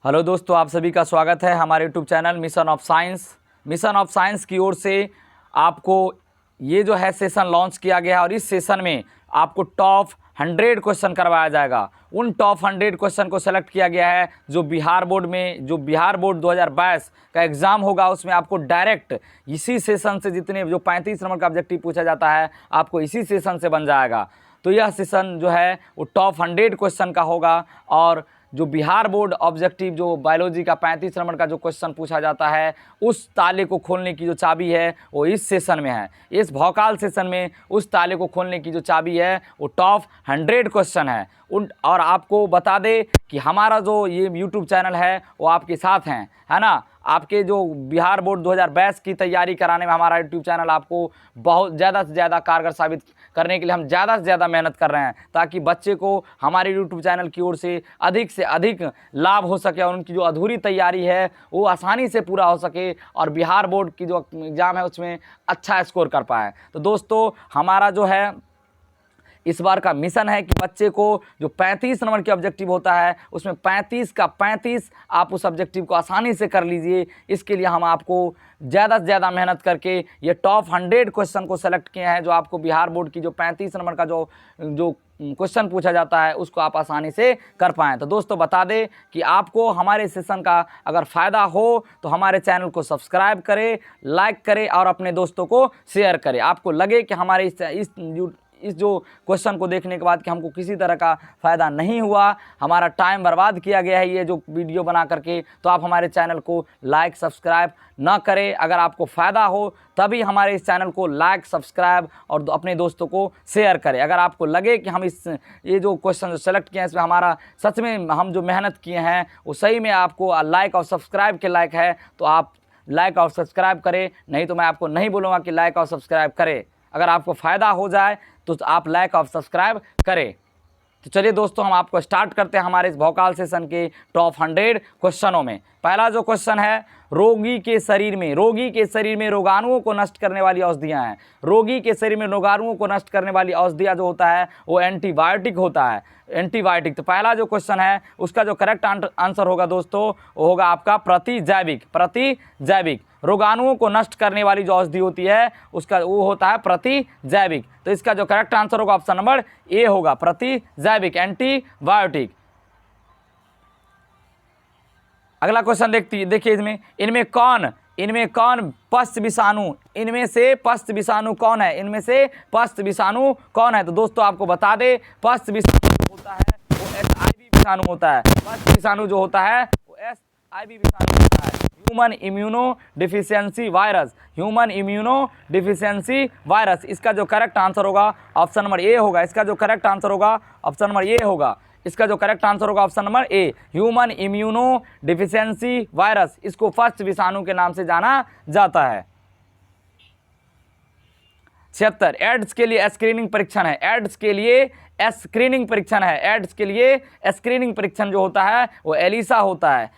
Hello दोस्तों, आप सभी का स्वागत है हमारे YouTube channel mission of science. Mission of science की ओर से आपको ये जो है सेशन लॉन्च किया गया है और इस सेशन में आपको टॉप 100 क्वेश्चन करवाया जाएगा। उन टॉप 100 क्वेश्चन को सेलेक्ट किया गया है जो बिहार बोर्ड 2022 का एग्ज़ाम होगा, उसमें आपको डायरेक्ट इसी सेशन से जितने जो 35 नंबर का ऑब्जेक्टिव पूछा जाता है आपको इसी सेशन से बन जाएगा। तो यह सेशन जो है वो टॉप 100 क्वेश्चन का होगा और जो बिहार बोर्ड ऑब्जेक्टिव जो बायोलॉजी का 35 नंबर का जो क्वेश्चन पूछा जाता है उस ताले को खोलने की जो चाबी है वो इस सेशन में है। इस भौकाल सेशन में उस ताले को खोलने की जो चाबी है वो टॉप 100 क्वेश्चन है। और आपको बता दे कि हमारा जो ये यूट्यूब चैनल है वो आपके साथ हैं, है ना। आपके जो बिहार बोर्ड 2022 की तैयारी कराने में हमारा यूट्यूब चैनल आपको बहुत ज़्यादा से ज़्यादा कारगर साबित करने के लिए हम ज़्यादा से ज़्यादा मेहनत कर रहे हैं ताकि बच्चे को हमारे यूट्यूब चैनल की ओर से अधिक लाभ हो सके और उनकी जो अधूरी तैयारी है वो आसानी से पूरा हो सके और बिहार बोर्ड की जो एग्ज़ाम है उसमें अच्छा स्कोर कर पाए। तो दोस्तों, हमारा जो है इस बार का मिशन है कि बच्चे को जो 35 नंबर के ऑब्जेक्टिव होता है उसमें 35 का 35 आप उस ऑब्जेक्टिव को आसानी से कर लीजिए। इसके लिए हम आपको ज़्यादा से ज़्यादा मेहनत करके ये टॉप 100 क्वेश्चन को सेलेक्ट किए हैं जो आपको बिहार बोर्ड की जो 35 नंबर का जो क्वेश्चन पूछा जाता है उसको आप आसानी से कर पाएँ। तो दोस्तों, बता दें कि आपको हमारे सेशन का अगर फ़ायदा हो तो हमारे चैनल को सब्सक्राइब करें, लाइक करें और अपने दोस्तों को शेयर करें। आपको लगे कि हमारे इस जो क्वेश्चन को देखने के बाद कि हमको किसी तरह का फ़ायदा नहीं हुआ, हमारा टाइम बर्बाद किया गया है ये जो वीडियो बना करके, तो आप हमारे चैनल को लाइक सब्सक्राइब ना करें। अगर आपको फ़ायदा हो तभी हमारे इस चैनल को लाइक सब्सक्राइब और अपने दोस्तों को शेयर करें। अगर आपको लगे कि हम ये जो क्वेश्चन जो सेलेक्ट किए हैं इसमें हमारा सच में हम जो मेहनत किए हैं वो सही में आपको लाइक और सब्सक्राइब के लायक है तो आप लाइक और सब्सक्राइब करें, नहीं तो मैं आपको नहीं बोलूँगा कि लाइक और सब्सक्राइब करें। अगर आपको फ़ायदा हो जाए तो आप लाइक और सब्सक्राइब करें। तो चलिए दोस्तों, हम आपको स्टार्ट करते हैं हमारे इस भौकाल सेशन के टॉप 100 क्वेश्चनों में। पहला जो क्वेश्चन है, रोगी के शरीर में रोगाणुओं को नष्ट करने वाली औषधियाँ हैं। रोगी के शरीर में रोगाणुओं को नष्ट करने वाली औषधियाँ जो होता है वो एंटीबायोटिक होता है, एंटीबायोटिक। तो पहला जो क्वेश्चन है उसका जो करेक्ट आंसर होगा दोस्तों वो होगा आपका प्रतिजैविक। रोगाणुओं को नष्ट करने वाली जो औषधि होती है उसका वो होता है प्रतिजैविक। तो इसका जो करेक्ट आंसर होगा ऑप्शन नंबर ए होगा, प्रतिजैविक एंटीबायोटिक। अगला क्वेश्चन देखिए इनमें कौन पस्त विषाणु कौन है। तो दोस्तों, आपको बता दें पस्त विषाणु जो होता है वो एचआईवी विषाणु होता है। पस्त विषाणु जो होता है वो एचआईवी विषाणु होता है, ह्यूमन इम्यूनो डिफिशियंसी वायरस। इसका जो करेक्ट आंसर होगा ऑप्शन नंबर ए होगा। इसका जो करेक्ट आंसर होगा ऑप्शन नंबर ए, ह्यूमन इम्यूनो डिफिशियंसी वायरस। इसको फर्स्ट विषाणु के नाम से जाना जाता है। 76 एड्स के लिए स्क्रीनिंग परीक्षण जो होता है वो एलिसा होता है।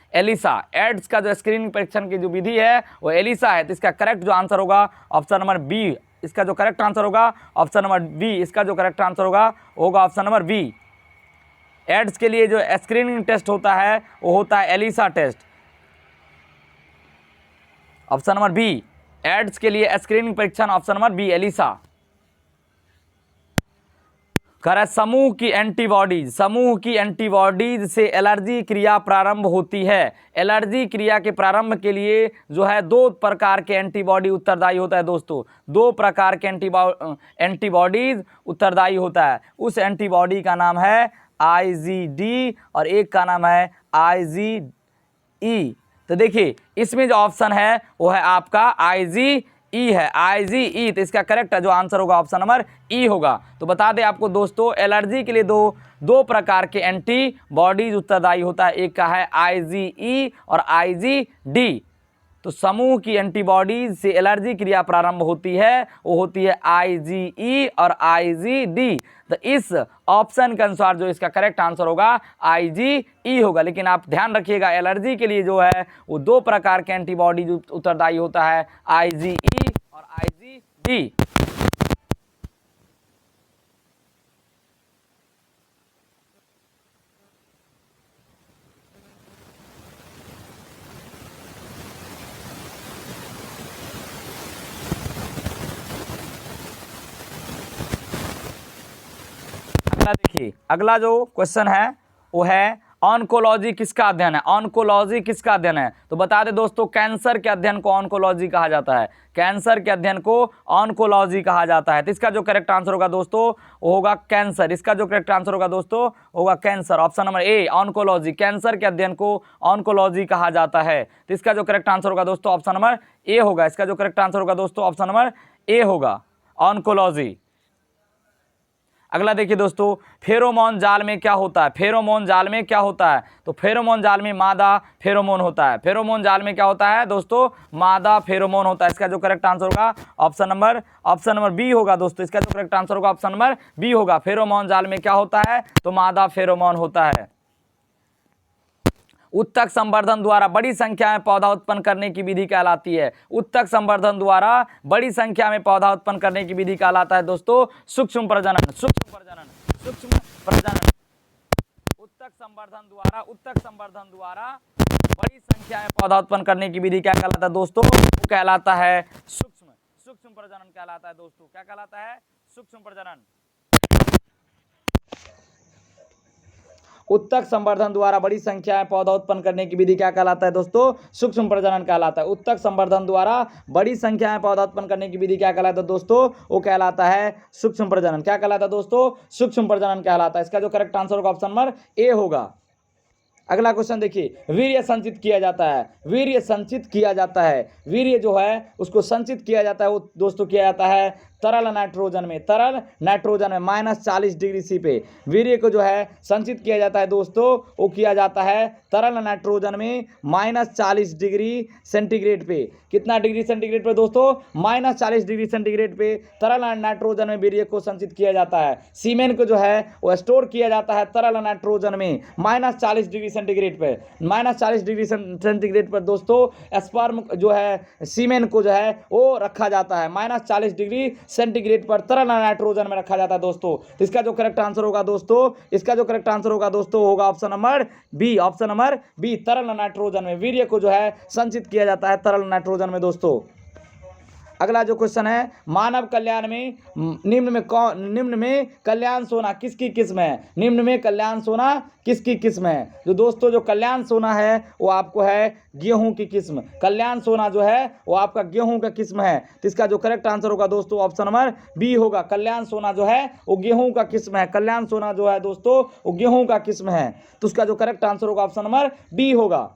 एड्स का जो स्क्रीनिंग परीक्षण की जो विधि है वो एलिसा है। तो इसका करेक्ट जो आंसर होगा ऑप्शन नंबर बी। इसका जो करेक्ट आंसर होगा ऑप्शन नंबर बी। एड्स के लिए जो स्क्रीनिंग टेस्ट होता है वो होता है ELISA test. Option number B, AIDS के लिए स्क्रीनिंग परीक्षण ऑप्शन नंबर बी, एलिसा। कर समूह की एंटीबॉडीज से एलर्जी क्रिया प्रारंभ होती है। एलर्जी क्रिया के प्रारंभ के लिए जो है 2 प्रकार के एंटीबॉडी उत्तरदायी होता है दोस्तों। 2 प्रकार के एंटीबॉडीज उत्तरदायी होता है। उस एंटीबॉडी का नाम है IgD और एक का नाम है IgE। तो देखिए इसमें जो ऑप्शन है वो है आपका IgE है। तो इसका करेक्ट जो आंसर होगा ऑप्शन नंबर ई होगा। तो बता दें आपको दोस्तों, एलर्जी के लिए दो प्रकार के एंटीबॉडीज उत्तरदायी होता है, एक का है IgE और IgD। तो समूह की एंटीबॉडीज से एलर्जी क्रिया प्रारंभ होती है वो होती है IgE और IgD। तो इस ऑप्शन के अनुसार जो इसका करेक्ट आंसर होगा IgE होगा। लेकिन आप ध्यान रखिएगा, एलर्जी के लिए जो है वो 2 प्रकार के एंटीबॉडीज उत्तरदायी होता है, IgE और IgD। देखिए अगला जो क्वेश्चन है वो है ऑन्कोलॉजी किसका अध्ययन है। ऑन्कोलॉजी किसका अध्ययन है, तो बता दें दोस्तों कैंसर के अध्ययन को ऑन्कोलॉजी कहा जाता है। कैंसर के अध्ययन को ऑन्कोलॉजी कहा जाता है। तो इसका जो करेक्ट आंसर होगा दोस्तों वो होगा कैंसर। इसका जो करेक्ट आंसर होगा दोस्तों होगा कैंसर। ऑप्शन नंबर ए ऑन्कोलॉजी, कैंसर के अध्ययन को ऑन्कोलॉजी कहा जाता है। तो इसका जो करेक्ट आंसर होगा दोस्तों ऑप्शन नंबर ए होगा। इसका जो करेक्ट आंसर होगा दोस्तों ऑप्शन नंबर ए होगा, ऑन्कोलॉजी। अगला देखिए दोस्तों फेरोमोन जाल में क्या होता है। फेरोमोन जाल में क्या होता है, तो फेरोमोन जाल में मादा फेरोमोन होता है। फेरोमोन जाल में क्या होता है दोस्तों, मादा फेरोमोन होता है। इसका जो करेक्ट आंसर होगा ऑप्शन नंबर बी होगा दोस्तों। इसका जो करेक्ट आंसर होगा ऑप्शन नंबर बी होगा। फेरोमोन जाल में क्या होता है, तो मादा फेरोमोन होता है। उत्तक संवर्धन द्वारा बड़ी संख्या में पौधा उत्पन्न करने की विधि कहलाती है। उत्तक संवर्धन द्वारा बड़ी संख्या में पौधा उत्पन्न करने की विधि कहलाता है दोस्तों सूक्ष्म प्रजनन। सूक्ष्म प्रजनन, सूक्ष्म प्रजनन। उत्तक संवर्धन द्वारा बड़ी संख्या में पौधा उत्पन्न करने की विधि क्या कहलाता है दोस्तों, वो कहलाता है सूक्ष्म प्रजनन कहलाता है दोस्तों। क्या कहलाता है, सूक्ष्म प्रजनन। उत्तक संवर्धन द्वारा बड़ी संख्या में पौधा उत्पन्न करने की विधि क्या कहलाता है दोस्तों, सूक्ष्म प्रजनन कहलाता है। उत्तक संवर्धन द्वारा बड़ी संख्या में पौधा उत्पन्न करने की विधि क्या कहलाता है दोस्तों, वो कहलाता है सूक्ष्म प्रजनन। क्या कहलाता है दोस्तों, सूक्ष्म प्रजनन कहलाता है। इसका जो करेक्ट आंसर होगा ऑप्शन नंबर ए होगा। अगला क्वेश्चन देखिए, वीर्य संचित किया जाता है। वीर्य संचित किया जाता है, वीर्य जो है उसको संचित किया जाता है, वो दोस्तों किया जाता है तरल नाइट्रोजन में। तरल नाइट्रोजन में -40 डिग्री सी पे वीर्य को जो है संचित किया जाता है दोस्तों, वो किया जाता है तरल नाइट्रोजन में -40 डिग्री सेंटीग्रेड पे। कितना डिग्री सेंटीग्रेड पे दोस्तों, -40 डिग्री सेंटीग्रेड पे तरल नाइट्रोजन में वीर्य को संचित किया जाता है। सीमेन को जो है वो स्टोर किया जाता है तरल नाइट्रोजन में -40 डिग्री सेंटीग्रेड पे। -40 डिग्री सेंटीग्रेड पर दोस्तों स्पर्म जो है सीमेन को जो है वो रखा जाता है -40 डिग्री सेंटीग्रेड पर तरल नाइट्रोजन में रखा जाता है दोस्तों। तो इसका जो करेक्ट आंसर होगा दोस्तों, इसका जो करेक्ट आंसर होगा दोस्तों होगा option number B. Option number B, तरल नाइट्रोजन में वीर्य को जो है संचित किया जाता है तरल नाइट्रोजन में दोस्तों। अगला जो क्वेश्चन है, मानव कल्याण में निम्न में कल्याण सोना किसकी किस्म है। निम्न में कल्याण सोना किसकी किस्म है, जो दोस्तों जो कल्याण सोना है वो आपको है गेहूं की किस्म। कल्याण सोना जो है वो आपका गेहूं का किस्म है। तो इसका जो करेक्ट आंसर होगा दोस्तों ऑप्शन नंबर बी होगा। कल्याण सोना जो है वो गेहूं का किस्म है। कल्याण सोना जो है दोस्तों वो गेहूं का किस्म है। तो उसका जो करेक्ट आंसर होगा ऑप्शन नंबर बी होगा।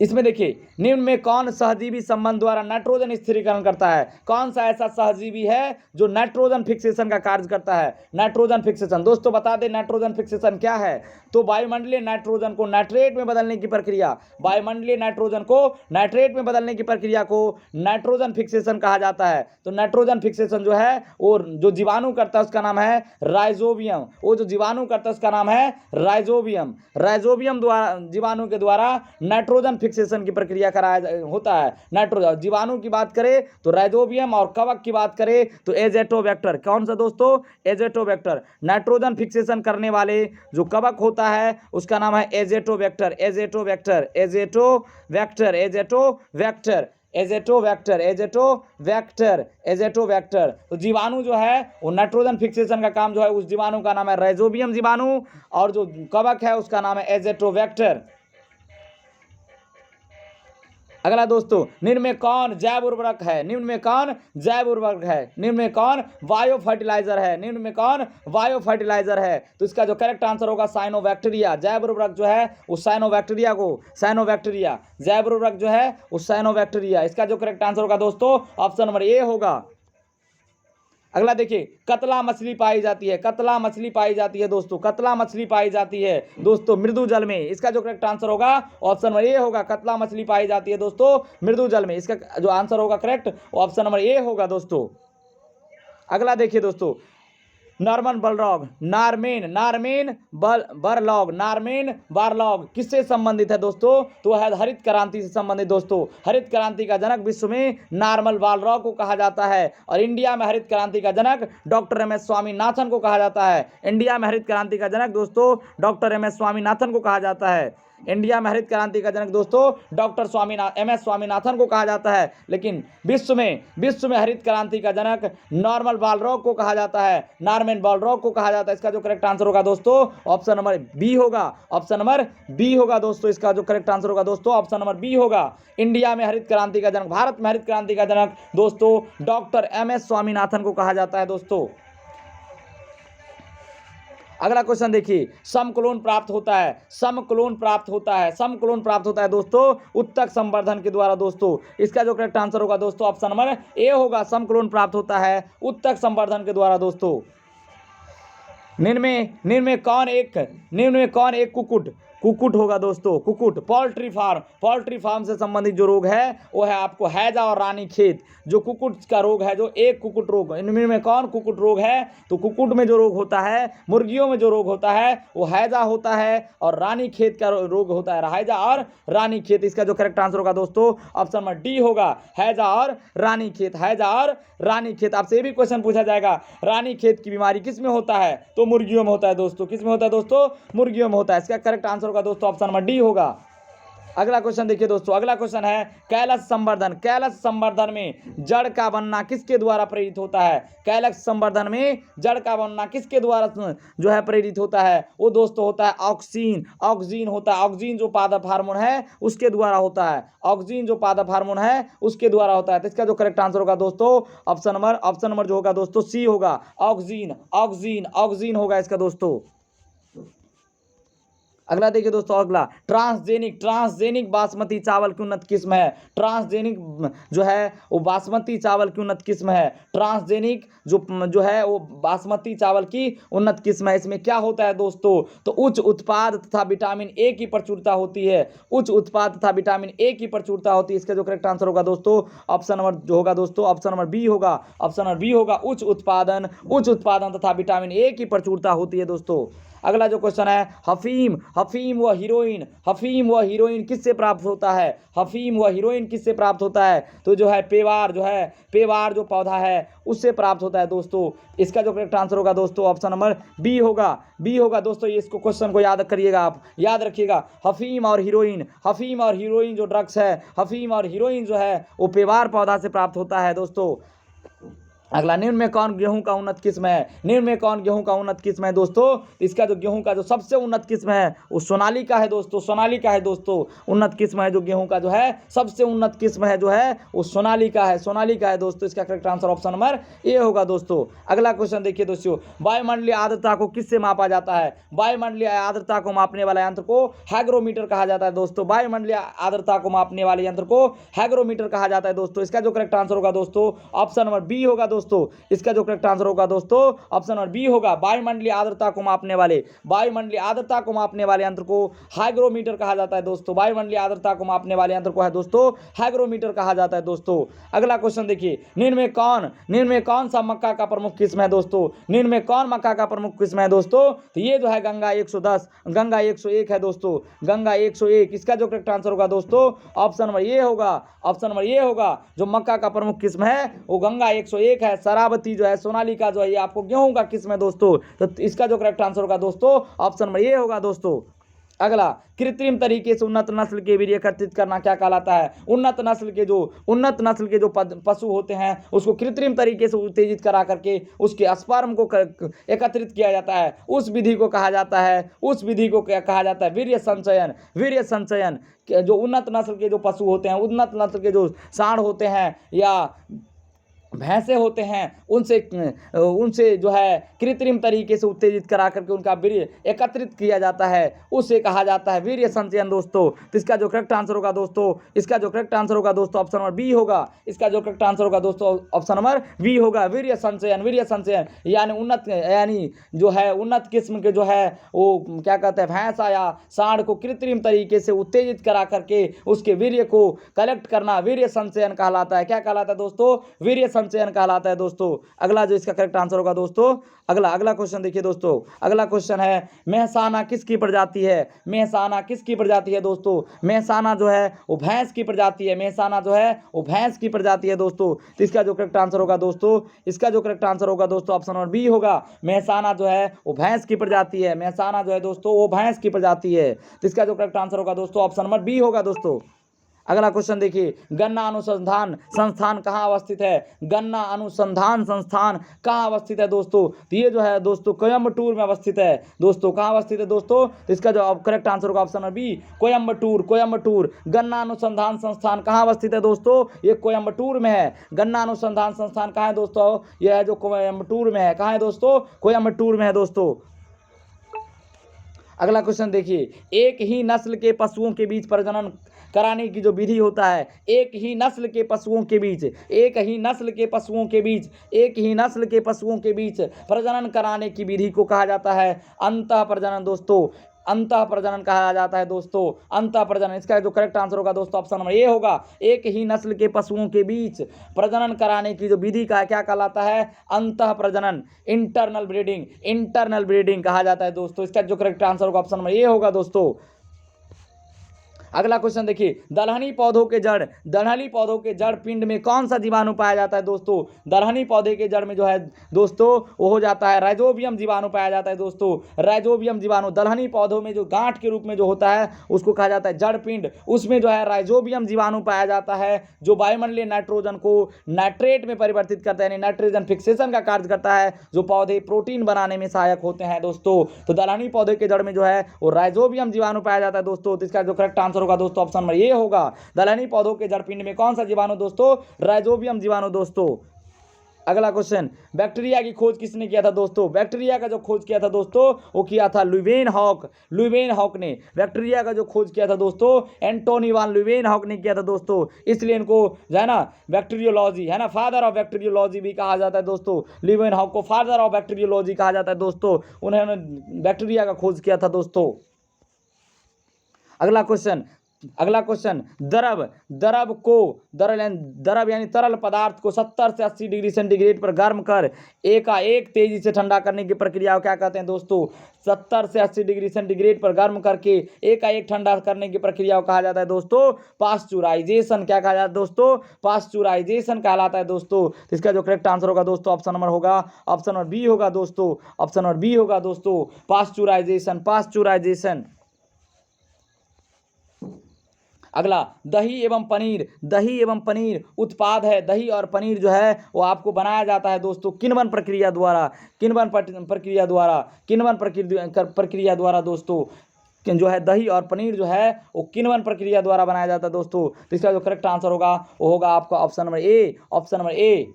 इसमें देखिए, निम्न में कौन सहजीवी संबंध द्वारा नाइट्रोजन स्थिरीकरण करता है। कौन सा ऐसा सहजीवी है जो नाइट्रोजन फिक्सेशन का कार्य करता है। नाइट्रोजन फिक्सेशन दोस्तों बता दें नाइट्रोजन फिक्सेशन क्या है, तो वायुमंडलीय नाइट्रोजन को नाइट्रेट में बदलने की प्रक्रिया, वायुमंडलीय नाइट्रोजन को नाइट्रेट में बदलने की प्रक्रिया को नाइट्रोजन फिक्सेशन कहा जाता है। तो नाइट्रोजन फिक्सेशन जो है वो जो जीवाणु करता है उसका नाम है राइजोबियम। वो जो जीवाणु करता है उसका नाम है राइजोबियम। राइजोबियम द्वारा जीवाणु के द्वारा नाइट्रोजन फिक्सेशन की प्रक्रिया कराया होता है। नाइट्रोजन जीवाणु की बात करें तो राइजोबियम, और कवक की बात करें तो एजेटोबैक्टर। कौन सा दोस्तों, एजेटोबैक्टर। नाइट्रोजन फिक्सेशन करने वाले जो कवक होता है उसका नाम है Azotobacter. Azotobacter, Azotobacter, Azotobacter, Azotobacter, Azotobacter, Azotobacter. तो जीवाणु जो है वो नाइट्रोजन फिक्सेशन का काम जो है उस जीवाणु का नाम है राइजोबियम जीवाणु, और जो कवक है उसका नाम है एजेटोबैक्टर। अगला दोस्तों, निम्न में कौन जैव उर्वरक है। निम्न में कौन जैव उर्वरक है। निम्न में कौन बायो फर्टिलाइजर है। निम्न में कौन बायो फर्टिलाइजर है। तो इसका जो करेक्ट आंसर होगा साइनोबैक्टीरिया। जैव उर्वरक जो है उस साइनोबैक्टीरिया को, साइनोबैक्टीरिया जैव उर्वरक जो है उस साइनोबैक्टीरिया। इसका जो करेक्ट आंसर होगा दोस्तों ऑप्शन नंबर ए होगा। अगला देखिए, कतला मछली पाई जाती है। कतला मछली पाई जाती है दोस्तों, कतला मछली पाई जाती है दोस्तों मृदु जल में। इसका जो करेक्ट आंसर होगा ऑप्शन नंबर ए होगा। कतला मछली पाई जाती है दोस्तों मृदु जल में। इसका जो आंसर होगा करेक्ट ऑप्शन नंबर ए होगा दोस्तों। अगला देखिए दोस्तों, नॉर्मन बॉरलॉग, नार्मेन बॉरलॉग, नार्मेन बॉरलॉग किससे संबंधित है दोस्तों, तो है हरित क्रांति से संबंधित दोस्तों। हरित क्रांति का जनक विश्व में नॉर्मन बॉरलॉग को कहा जाता है, और इंडिया में हरित क्रांति का जनक डॉक्टर एम एस स्वामीनाथन को कहा जाता है। इंडिया में हरित क्रांति का जनक दोस्तों डॉक्टर एम एस स्वामीनाथन को कहा जाता है। इंडिया में हरित क्रांति का जनक दोस्तों डॉक्टर MS स्वामीनाथन को कहा जाता है, लेकिन विश्व में हरित क्रांति का जनक नॉर्मन बोरलॉग को कहा जाता है, नॉर्मन बोरलॉग को कहा जाता है। इसका जो करेक्ट आंसर होगा दोस्तों ऑप्शन नंबर बी होगा, ऑप्शन नंबर बी होगा दोस्तों। इसका जो करेक्ट आंसर होगा दोस्तों ऑप्शन नंबर बी होगा। इंडिया में हरित क्रांति का जनक, भारत में हरित क्रांति का जनक दोस्तों डॉक्टर MS स्वामीनाथन को कहा जाता है दोस्तों। अगला क्वेश्चन देखिए, समक्लोन प्राप्त होता है, समक्लोन प्राप्त होता है, समक्लोन प्राप्त होता है दोस्तों उत्तक संवर्धन के द्वारा दोस्तों। इसका जो करेक्ट आंसर होगा दोस्तों ऑप्शन नंबर ए होगा, समक्लोन प्राप्त होता है उत्तक संवर्धन के द्वारा दोस्तों। निम्न में कौन एक कुकुट होगा दोस्तों, कुकुट। पोल्ट्री फार्म से संबंधित जो रोग है वो है आपको हैजा और रानीखेत। जो कुकुट का रोग है, जो एक कुकुट रोग, इनमें में कौन कुकुट रोग है, तो कुकुट में जो रोग होता है, मुर्गियों में जो रोग होता है वो हैजा होता है और रानीखेत का रोग होता है हैजा और रानीखेत। इसका जो करेक्ट आंसर होगा दोस्तों ऑप्शन नंबर डी होगा, हैजा और रानीखेत, हैजा और रानीखेत। आपसे ये भी क्वेश्चन पूछा जाएगा रानीखेत की बीमारी किस में होता है, तो मुर्गियों में होता है दोस्तों। किस में होता है दोस्तों, मुर्गियों में होता है। इसका करेक्ट आंसर होगा दोस्तों ऑप्शन नंबर डी होगा। अगला क्वेश्चन देखिए दोस्तों, अगला क्वेश्चन है कैलस संवर्धन। कैलस संवर्धन में जड़ का बनना किसके द्वारा प्रेरित होता है, कैलस संवर्धन में जड़ का बनना किसके द्वारा जो है प्रेरित होता है, वो दोस्तों होता है ऑक्सीन होता है। ऑक्सीन जो पादप हार्मोन है उसके द्वारा होता है, ऑक्सीन जो पादप हार्मोन है उसके द्वारा होता है। तो इसका जो करेक्ट आंसर होगा दोस्तों ऑप्शन नंबर जो होगा दोस्तों सी होगा, ऑक्सीन होगा इसका दोस्तों। अगला देखिए दोस्तों, अगला ट्रांसजेनिक बासमती चावल की उन्नत किस्म है। ट्रांसजेनिक जो है वो बासमती चावल की उन्नत किस्म है। ट्रांसजेनिक जो है वो बासमती चावल की उन्नत किस्म है। इसमें क्या होता है दोस्तों, तो उच्च उत्पाद तथा विटामिन ए की प्रचुरता होती है, उच्च उत्पाद तथा विटामिन ए की प्रचुरता होती है। इसका जो करेक्ट आंसर होगा दोस्तों ऑप्शन नंबर जो होगा दोस्तों ऑप्शन नंबर बी होगा, ऑप्शन नंबर बी होगा। उच्च उत्पादन तथा विटामिन ए की प्रचुरता होती है दोस्तों। अगला जो क्वेश्चन है हफीम व हीरोइन किससे प्राप्त होता है, हफीम व हीरोइन किससे प्राप्त होता है, तो जो है पेवार जो पौधा है उससे प्राप्त होता है दोस्तों। इसका जो करेक्ट आंसर होगा दोस्तों ऑप्शन नंबर बी होगा दोस्तों। ये इसको क्वेश्चन को याद करिएगा, आप याद रखिएगा। हफीम और हीरोइन जो ड्रग्स है, हफीम और हीरोइन जो है वो पेवार पौधा से प्राप्त होता है दोस्तों। अगला, निम्न में कौन गेहूं का उन्नत किस्म है दोस्तों। इसका जो गेहूं का जो सबसे उन्नत किस्म है वो सोनालिका है दोस्तों। उन्नत किस्म है जो गेहूं का जो है सबसे उन्नत किस्म है जो है वो सोनालिका है दोस्तों। इसका करेक्ट आंसर ऑप्शन नंबर ए होगा दोस्तों। अगला क्वेश्चन देखिए दोस्तों, वायुमंडलीय आर्द्रता को किससे मापा जाता है। वायुमंडलीय आर्द्रता को मापने वाला यंत्र को हाइग्रोमीटर कहा जाता है दोस्तों। वायुमंडलीय आर्द्रता को मापने वाले यंत्र को हाइग्रोमीटर कहा जाता है दोस्तों। इसका जो करेक्ट आंसर होगा दोस्तों ऑप्शन नंबर बी होगा दोस्तों। इसका जो करेक्ट आंसर होगा दोस्तों ऑप्शन नंबर बी होगा। वायुमंडलीय आर्द्रता को मापने वाले यंत्र को हाइग्रोमीटर कहा जाता है दोस्तों। वायुमंडलीय आर्द्रता को मापने वाले यंत्र को है दोस्तों हाइग्रोमीटर कहा जाता है दोस्तों। अगला क्वेश्चन देखिए, निम्न में कौन सा मक्का का प्रमुख किस्म है दोस्तों। निम्न में कौन मक्का का प्रमुख किस्म है दोस्तों, तो ये जो है गंगा 110, गंगा 101 है दोस्तों, गंगा 101। इसका जो करेक्ट आंसर होगा दोस्तों ऑप्शन नंबर ए होगा। जो मक्का का प्रमुख किस्म है वो गंगा 101 है। शरावती जो है, सोनालिका जो है, ये आपको गेहूं का किस्म है दोस्तों। तो इसका जो करेक्ट आंसर होगा दोस्तों ऑप्शन नंबर ए होगा दोस्तों। अगला, कृत्रिम तरीके से उन्नत नस्ल के वीर्य एकत्रित करना क्या कहलाता है। उन्नत नस्ल के जो पशु होते हैं उसको कृत्रिम तरीके से उत्तेजित करा करके उसके स्पर्म को एकत्रित किया जाता है। उस विधि को कहा जाता है वीर्य संचयन। जो उन्नत नस्ल के जो पशु होते हैं, उन्नत नस्ल के जो सांड होते हैं या भैंसे होते हैं, उनसे जो है कृत्रिम तरीके से उत्तेजित करा करके उनका वीर्य एकत्रित किया जाता है, उसे कहा जाता है वीर्य संचयन दोस्तों। तो इसका जो करेक्ट आंसर होगा दोस्तों ऑप्शन नंबर बी होगा। इसका जो करेक्ट आंसर होगा दोस्तों ऑप्शन नंबर बी होगा, वीर्य संचयन। यानी जो है उन्नत किस्म के जो है वो क्या कहते हैं, भैंसा या सांड को कृत्रिम तरीके से उत्तेजित करा करके उसके वीर्य को कलेक्ट करना वीर्य संचयन कहलाता है। क्या कहलाता है दोस्तों, वीर्य संचयन कहलाता है दोस्तों। अगला जो इसका करेक्ट आंसर होगा दोस्तों, अगला क्वेश्चन देखिए दोस्तों। अगला क्वेश्चन है मेहसाना किसकी प्रजाति है? मेहसाना किसकी प्रजाति है दोस्तों? मेहसाना जो है वो भैंस की प्रजाति है। मेहसाना जो है वो भैंस की प्रजाति है दोस्तों। तो इसका जो करेक्ट आंसर होगा दोस्तों, इसका जो करेक्ट आंसर होगा दोस्तों ऑप्शन नंबर बी होगा। मेहसाना जो है वो भैंस की प्रजाति है। मेहसाना जो है दोस्तों वो भैंस की प्रजाति है। तो इसका जो करेक्ट आंसर होगा दोस्तों ऑप्शन नंबर बी होगा दोस्तों। अगला क्वेश्चन देखिए, गन्ना अनुसंधान संस्थान कहाँ अवस्थित है? गन्ना अनुसंधान संस्थान कहाँ अवस्थित है दोस्तों? तो ये जो है दोस्तों कोयम्बटूर में अवस्थित है दोस्तों। कहाँ अवस्थित है दोस्तों? तो इसका जो करेक्ट आंसर होगा option number B, Coimbatore. Coimbatore गन्ना अनुसंधान संस्थान कहाँ अवस्थित है दोस्तों? ये कोयम्बटूर में है। गन्ना अनुसंधान संस्थान कहाँ है दोस्तों? यह है जो कोयम्बटूर में है। कहाँ है दोस्तों? कोयम्बटूर में है दोस्तों। अगला क्वेश्चन देखिए, एक ही नस्ल के पशुओं के बीच प्रजनन कराने की जो विधि होता है, एक ही नस्ल के पशुओं के बीच, एक ही नस्ल के पशुओं के बीच, एक ही नस्ल के पशुओं के बीच प्रजनन कराने की विधि को कहा जाता है अंतः प्रजनन दोस्तों। अंतः प्रजनन कहा जाता है दोस्तों, अंतः प्रजनन। इसका जो करेक्ट आंसर होगा दोस्तों ऑप्शन नंबर ए होगा। एक ही नस्ल के पशुओं के बीच प्रजनन कराने की जो विधि का क्या कहलाता है? अंतः प्रजनन, इंटरनल ब्रीडिंग, इंटरनल ब्रीडिंग कहा जाता है दोस्तों। इसका जो करेक्ट आंसर होगा ऑप्शन नंबर ए होगा दोस्तों। अगला क्वेश्चन देखिए, दलहनी पौधों के जड़, दलहनी पौधों के जड़ पिंड में कौन सा जीवाणु पाया जाता है दोस्तों? दलहनी पौधे के जड़ में जो है दोस्तों वो हो जाता है राइजोबियम जीवाणु पाया जाता है दोस्तों। राइजोबियम जीवाणु दलहनी पौधों में जो गांठ के रूप में जो होता है उसको कहा जाता है जड़ पिंड। उसमें जो है राइजोबियम जीवाणु पाया जाता है जो वायुमंडलीय नाइट्रोजन को नाइट्रेट में परिवर्तित करता है, यानी नाइट्रोजन फिक्सेशन का कार्य करता है, जो पौधे प्रोटीन बनाने में सहायक होते हैं दोस्तों। तो दलहनी पौधे के जड़ में जो है वो राइजोबियम जीवाणु पाया जाता है दोस्तों। तो इसका जो करेक्ट आंसर होगा दोस्तों ऑप्शन नंबर ए होगा। दलहनी पौधों के जड़ पिंड में कौन सा जीवाणु दोस्तों? राइजोबियम जीवाणु दोस्तों। अगला क्वेश्चन, बैक्टीरिया की खोज किसने किया था दोस्तों? बैक्टीरिया का जो खोज किया था दोस्तों वो किया था ल्यूवेनहॉक। ल्यूवेनहॉक ने बैक्टीरिया का जो खोज किया था दोस्तों एंटोनी वान ल्यूवेनहॉक ने किया था दोस्तों। इसलिए इनको जो है ना बैक्टीरियोलॉजी है ना, फादर ऑफ बैक्टीरियोलॉजी भी कहा जाता है दोस्तों। ल्यूवेनहॉक को फादर ऑफ बैक्टीरियोलॉजी कहा जाता है दोस्तों। उन्होंने बैक्टीरिया का खोज किया था दोस्तों। अगला क्वेश्चन, द्रव यानी तरल पदार्थ को 70 से 80 डिग्री सेंटीग्रेड पर गर्म कर एकाएक तेजी से ठंडा करने की प्रक्रिया को क्या कहते हैं दोस्तों? 70 से 80 डिग्री सेंटीग्रेड पर गर्म करके एकाएक ठंडा करने की प्रक्रिया को कहा जाता है दोस्तों पास्चुराइजेशन। क्या कहा जाता है दोस्तों? पास्चुराइजेशन कहलाता है दोस्तों। तो इसका जो करेक्ट आंसर होगा दोस्तों ऑप्शन नंबर होगा, ऑप्शन नंबर बी होगा दोस्तों। ऑप्शन नंबर बी होगा दोस्तों, पास्चुराइजेशन, पास्चुराइजेशन। अगला, दही एवं पनीर उत्पाद है। दही और पनीर जो है वो आपको बनाया जाता है दोस्तों किण्वन प्रक्रिया द्वारा दोस्तों। जो है दही और पनीर जो है वो किण्वन प्रक्रिया द्वारा बनाया जाता है दोस्तों। तो इसका जो करेक्ट आंसर होगा वो होगा आपका option number A, option number A,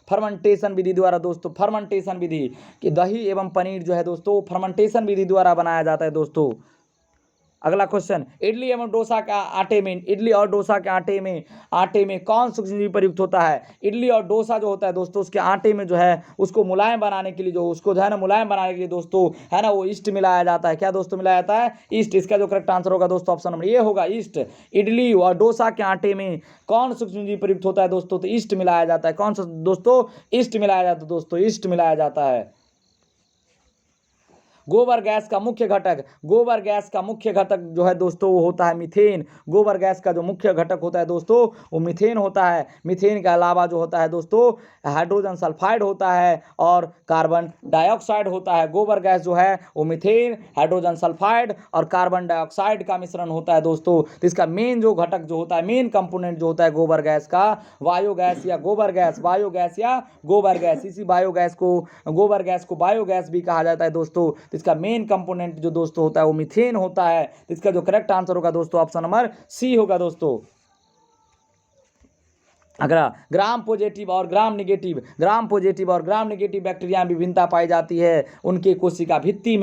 fermentation विधि द्वारा दोस्तों। फर्मेंटेशन विधि कि दही एवं पनीर जो है दोस्तों फर्मेंटेशन विधि द्वारा बनाया जाता है दोस्तों। अगला क्वेश्चन, इडली और डोसा के आटे में कौन सूक्ष्मजीवी प्रयुक्त होता है? इडली और डोसा जो होता है दोस्तों उसके आटे में जो है उसको मुलायम बनाने के लिए मुलायम बनाने के लिए दोस्तों है ना वो ईस्ट मिलाया जाता है। क्या दोस्तों मिलाया जाता है? ईस्ट। इसका जो करेक्ट आंसर होगा दोस्तों ऑप्शन नंबर ए होगा, ईस्ट। इडली और डोसा के आटे में कौन सूक्ष्मजीवी प्रयुक्त होता है दोस्तों? तो ईस्ट मिलाया जाता है। कौन सा दोस्तों? ईस्ट मिलाया जाता है दोस्तों, ईस्ट मिलाया जाता है। गोबर गैस का मुख्य घटक जो है दोस्तों वो होता है मीथेन। गोबर गैस का जो मुख्य घटक होता है दोस्तों वो मीथेन होता है। मीथेन के अलावा जो होता है दोस्तों हाइड्रोजन सल्फाइड होता है और कार्बन डाइऑक्साइड होता है। गोबर गैस जो है वो मीथेन, हाइड्रोजन सल्फाइड और कार्बन डाइऑक्साइड का मिश्रण होता है दोस्तों। तो इसका मेन जो घटक जो होता है, मेन कंपोनेंट जो होता है गोबर गैस का, बायोगैस या गोबर गैस। इसी बायोगैस को गोबर गैस को बायोगैस भी कहा जाता है दोस्तों। इसका मेन कंपोनेंट जो दोस्तों होता है वो मीथेन होता है। इसका जो करेक्ट आंसर होगा दोस्तों ऑप्शन नंबर सी होगा दोस्तों। अगला, ग्राम पॉजिटिव और ग्राम नेगेटिव बैक्टीरिया में विभिन्नता पाई जाती है उनके कोशिका भित्ति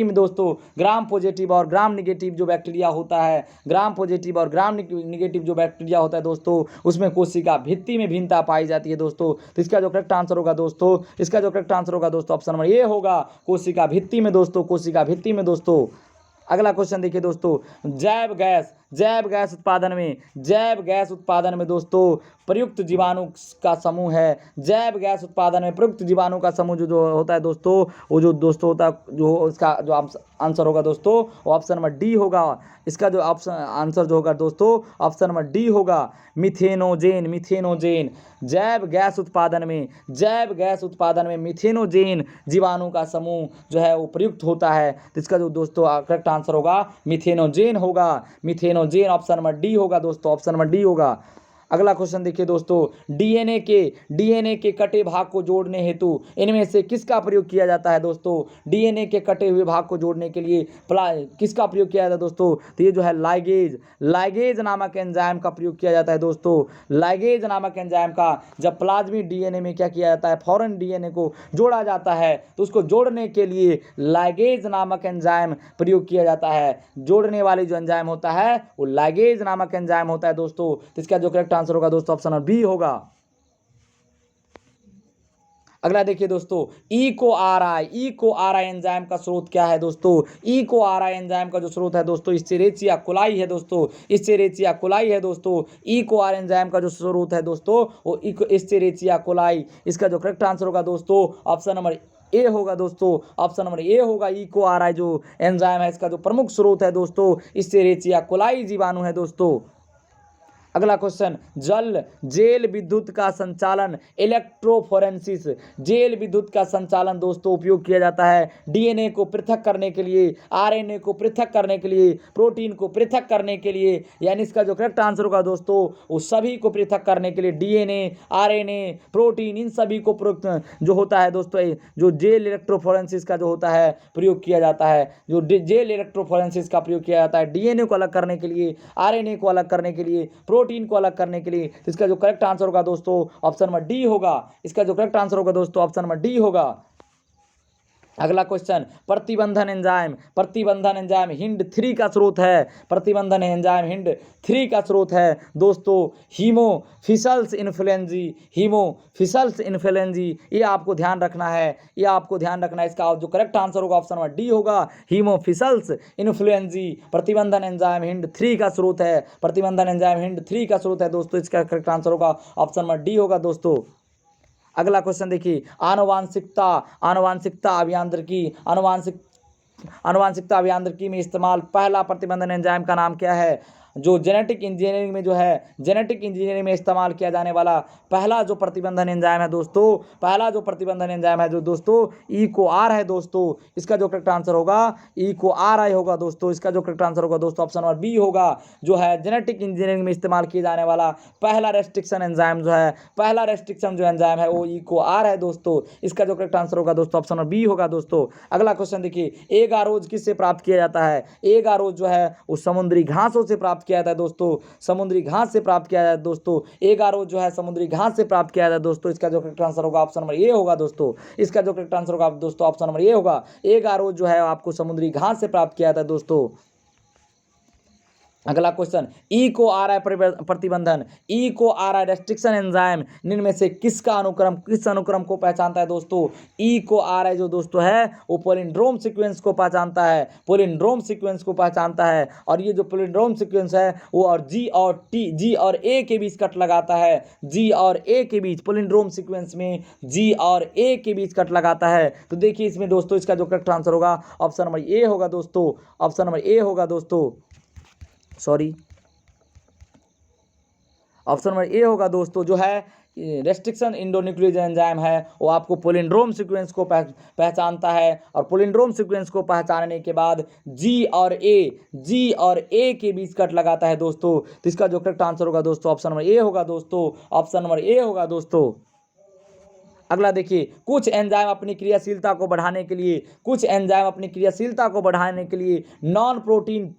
में दोस्तों। ग्राम पॉजिटिव और ग्राम नेगेटिव जो बैक्टीरिया होता है, ग्राम पॉजिटिव और ग्राम नेगेटिव जो बैक्टीरिया होता है दोस्तों उसमें कोशिका भित्ति में भिन्नता पाई जाती है दोस्तों। तो इसका जो करेक्ट आंसर होगा दोस्तों ऑप्शन नंबर ए होगा, कोशिका भित्ति में दोस्तों। अगला क्वेश्चन देखिए दोस्तों, जैव गैस उत्पादन में, जैव गैस उत्पादन में दोस्तों प्रयुक्त जीवाणु का समूह है। जैव गैस उत्पादन में प्रयुक्त जीवाणु का समूह जो होता है दोस्तों, वो जो दोस्तों होता है, जो इसका जो आंसर होगा दोस्तों वो ऑप्शन नंबर डी होगा। इसका जो ऑप्शन आंसर जो होगा दोस्तों ऑप्शन नंबर डी होगा, मिथेनोजेन। मिथेनोजेन जैव गैस उत्पादन में, जैव गैस उत्पादन में मिथेनोजेन जीवाणु का समूह जो है वो प्रयुक्त होता है। तो इसका जो दोस्तों करेक्ट आंसर होगा मिथेनोजेन होगा। मिथेनोजेन ऑप्शन नंबर डी होगा दोस्तों, ऑप्शन नंबर डी होगा। अगला क्वेश्चन देखिए दोस्तों, डीएनए के कटे भाग को जोड़ने हेतु इनमें से किसका प्रयोग किया जाता है दोस्तों? डीएनए के कटे हुए भाग को जोड़ने के लिए किसका प्रयोग किया जाता है दोस्तों? तो ये जो है लाइगेज नामक एंजाइम का प्रयोग किया जाता है दोस्तों। लाइगेज नामक एंजाइम का जब प्लाज्मिक डीएनए में क्या किया जाता है, फॉरेन डीएनए को जोड़ा जाता है, तो उसको जोड़ने के लिए लाइगेज नामक एंजाइम प्रयोग किया जाता है। जोड़ने वाली जो एंजाइम होता है वो लाइगेज नामक एंजाइम होता है दोस्तों। तो इसका जो करेक्ट आंसर होगा दोस्तों ऑप्शन नंबर बी होगा। अगला देखिए दोस्तों, इकोआरआई एंजाइम का स्रोत क्या है दोस्तों? इकोआरआई एंजाइम का जो स्रोत है दोस्तों इस्चेरिचिया कोलाई है दोस्तों। इस्चेरिचिया कोलाई है दोस्तों। इकोआर एंजाइम का जो स्रोत है दोस्तों वो इस्चेरिचिया कोलाई। इसका जो करेक्ट आंसर होगा दोस्तों ऑप्शन नंबर ए होगा दोस्तों, ऑप्शन नंबर ए होगा। इकोआरआई जो एंजाइम है इसका जो प्रमुख स्रोत है दोस्तों इस्चेरिचिया कोलाई जीवाणु है दोस्तों। अगला क्वेश्चन, जेल विद्युत का संचालन इलेक्ट्रोफोरेंसिस। जेल विद्युत का संचालन दोस्तों उपयोग किया जाता है डीएनए को पृथक करने के लिए, आरएनए को पृथक करने के लिए, प्रोटीन को पृथक करने के लिए। यानी इसका जो करेक्ट आंसर होगा दोस्तों वो सभी को पृथक करने के लिए, डीएनए, आरएनए, प्रोटीन, इन सभी को जो होता है दोस्तों, जो जेल इलेक्ट्रोफोरेंसिस का जो होता है प्रयोग किया जाता है। जो जेल इलेक्ट्रोफोरेंसिस का प्रयोग किया जाता है डीएनए को अलग करने के लिए, आरएनए को अलग करने के लिए, प्रोटीन को अलग करने के लिए। तो इसका जो करेक्ट आंसर होगा दोस्तों ऑप्शन नंबर डी होगा। इसका जो करेक्ट आंसर होगा दोस्तों ऑप्शन नंबर डी होगा। अगला क्वेश्चन, प्रतिबंधन एंजाइम हिंड 3 का स्रोत है। प्रतिबंधन एंजाइम हिंड 3 का स्रोत है दोस्तों हीमोफिलस इन्फ्लुएंजी। ये आपको ध्यान रखना है, ये आपको ध्यान रखना है। इसका जो करेक्ट आंसर होगा ऑप्शन नंबर डी होगा, हीमोफिलस इन्फ्लुएंजी। प्रतिबंधन एंजाइम हिंड 3 का स्रोत है। प्रतिबंधन एंजाइम हिंड 3 का स्रोत है दोस्तों। इसका करेक्ट आंसर होगा ऑप्शन नंबर डी होगा दोस्तों। अगला क्वेश्चन देखिए, आनुवांशिकता अभियांत्रिकी में इस्तेमाल पहला प्रतिबंधन एंजाइम का नाम क्या है? जो जेनेटिक इंजीनियरिंग में जो है, जेनेटिक इंजीनियरिंग में इस्तेमाल किया जाने वाला पहला जो प्रतिबंधन एंजाइम है दोस्तों, पहला जो प्रतिबंधन एंजाइम है जो दोस्तों इकोआर है दोस्तों। इसका जो करेक्ट आंसर होगा इकोआरआई होगा दोस्तों। इसका जो करेक्ट आंसर होगा दोस्तों ऑप्शन नंबर बी होगा, जो है जेनेटिक इंजीनियरिंग में इस्तेमाल किया जाने वाला पहला रेस्ट्रिक्शन एंजाइम जो है, पहला रेस्ट्रिक्शन जो एंजाइम है वो इकोआर है दोस्तों। इसका जो करेक्ट आंसर होगा दोस्तों ऑप्शन नंबर बी होगा दोस्तों। अगला क्वेश्चन देखिए, एगारोज किससे प्राप्त किया जाता है? एगारोज जो है वो समुद्री घासों से प्राप्त किया जाता है दोस्तों, समुद्री घास से प्राप्त किया जाता है दोस्तों। एगारोज जो है समुद्री घास से प्राप्त किया जाता है दोस्तों। इसका जो करेक्ट आंसर होगा ऑप्शन नंबर ए होगा दोस्तों। इसका जो करेक्ट आंसर होगा दोस्तों ऑप्शन नंबर ए होगा। एगारोज जो है आपको समुद्री घास से प्राप्त किया जाता है दोस्तों। अगला क्वेश्चन, इकोआरआई प्रतिबंधन, इकोआरआई रेस्ट्रिक्शन एंजाइम निम्न में से किस अनुक्रम को पहचानता है दोस्तों? इकोआरआई जो दोस्तों है वो पोलिंड्रोम सीक्वेंस को पहचानता है, पोलिंड्रोम सीक्वेंस को पहचानता है। और ये जो पोलिंड्रोम सीक्वेंस है वो और जी और ए के बीच कट लगाता है। जी और ए के बीच, पोलिंड्रोम सीक्वेंस में जी और ए के बीच कट लगाता है। तो देखिए इसमें दोस्तों इसका जो करेक्ट आंसर होगा ऑप्शन नंबर ए होगा दोस्तों, ऑप्शन नंबर ए होगा दोस्तों। ऑप्शन नंबर ए होगा दोस्तों। जो है रेस्ट्रिक्शन इंडोन्यूक्लियोज एंजाइम है वो आपको पोलिंड्रोम सीक्वेंस को पहचानता है। और पोलिंड्रोम सीक्वेंस को पहचानने के बाद जी और ए के बीच कट लगाता है दोस्तों। तो इसका जो करेक्ट आंसर होगा दोस्तों ऑप्शन नंबर ए होगा दोस्तों, ऑप्शन नंबर ए होगा दोस्तों। अगला देखिए, कुछ एंजाइम अपनी क्रियाशीलता को बढ़ाने के लिए नॉन प्रोटीन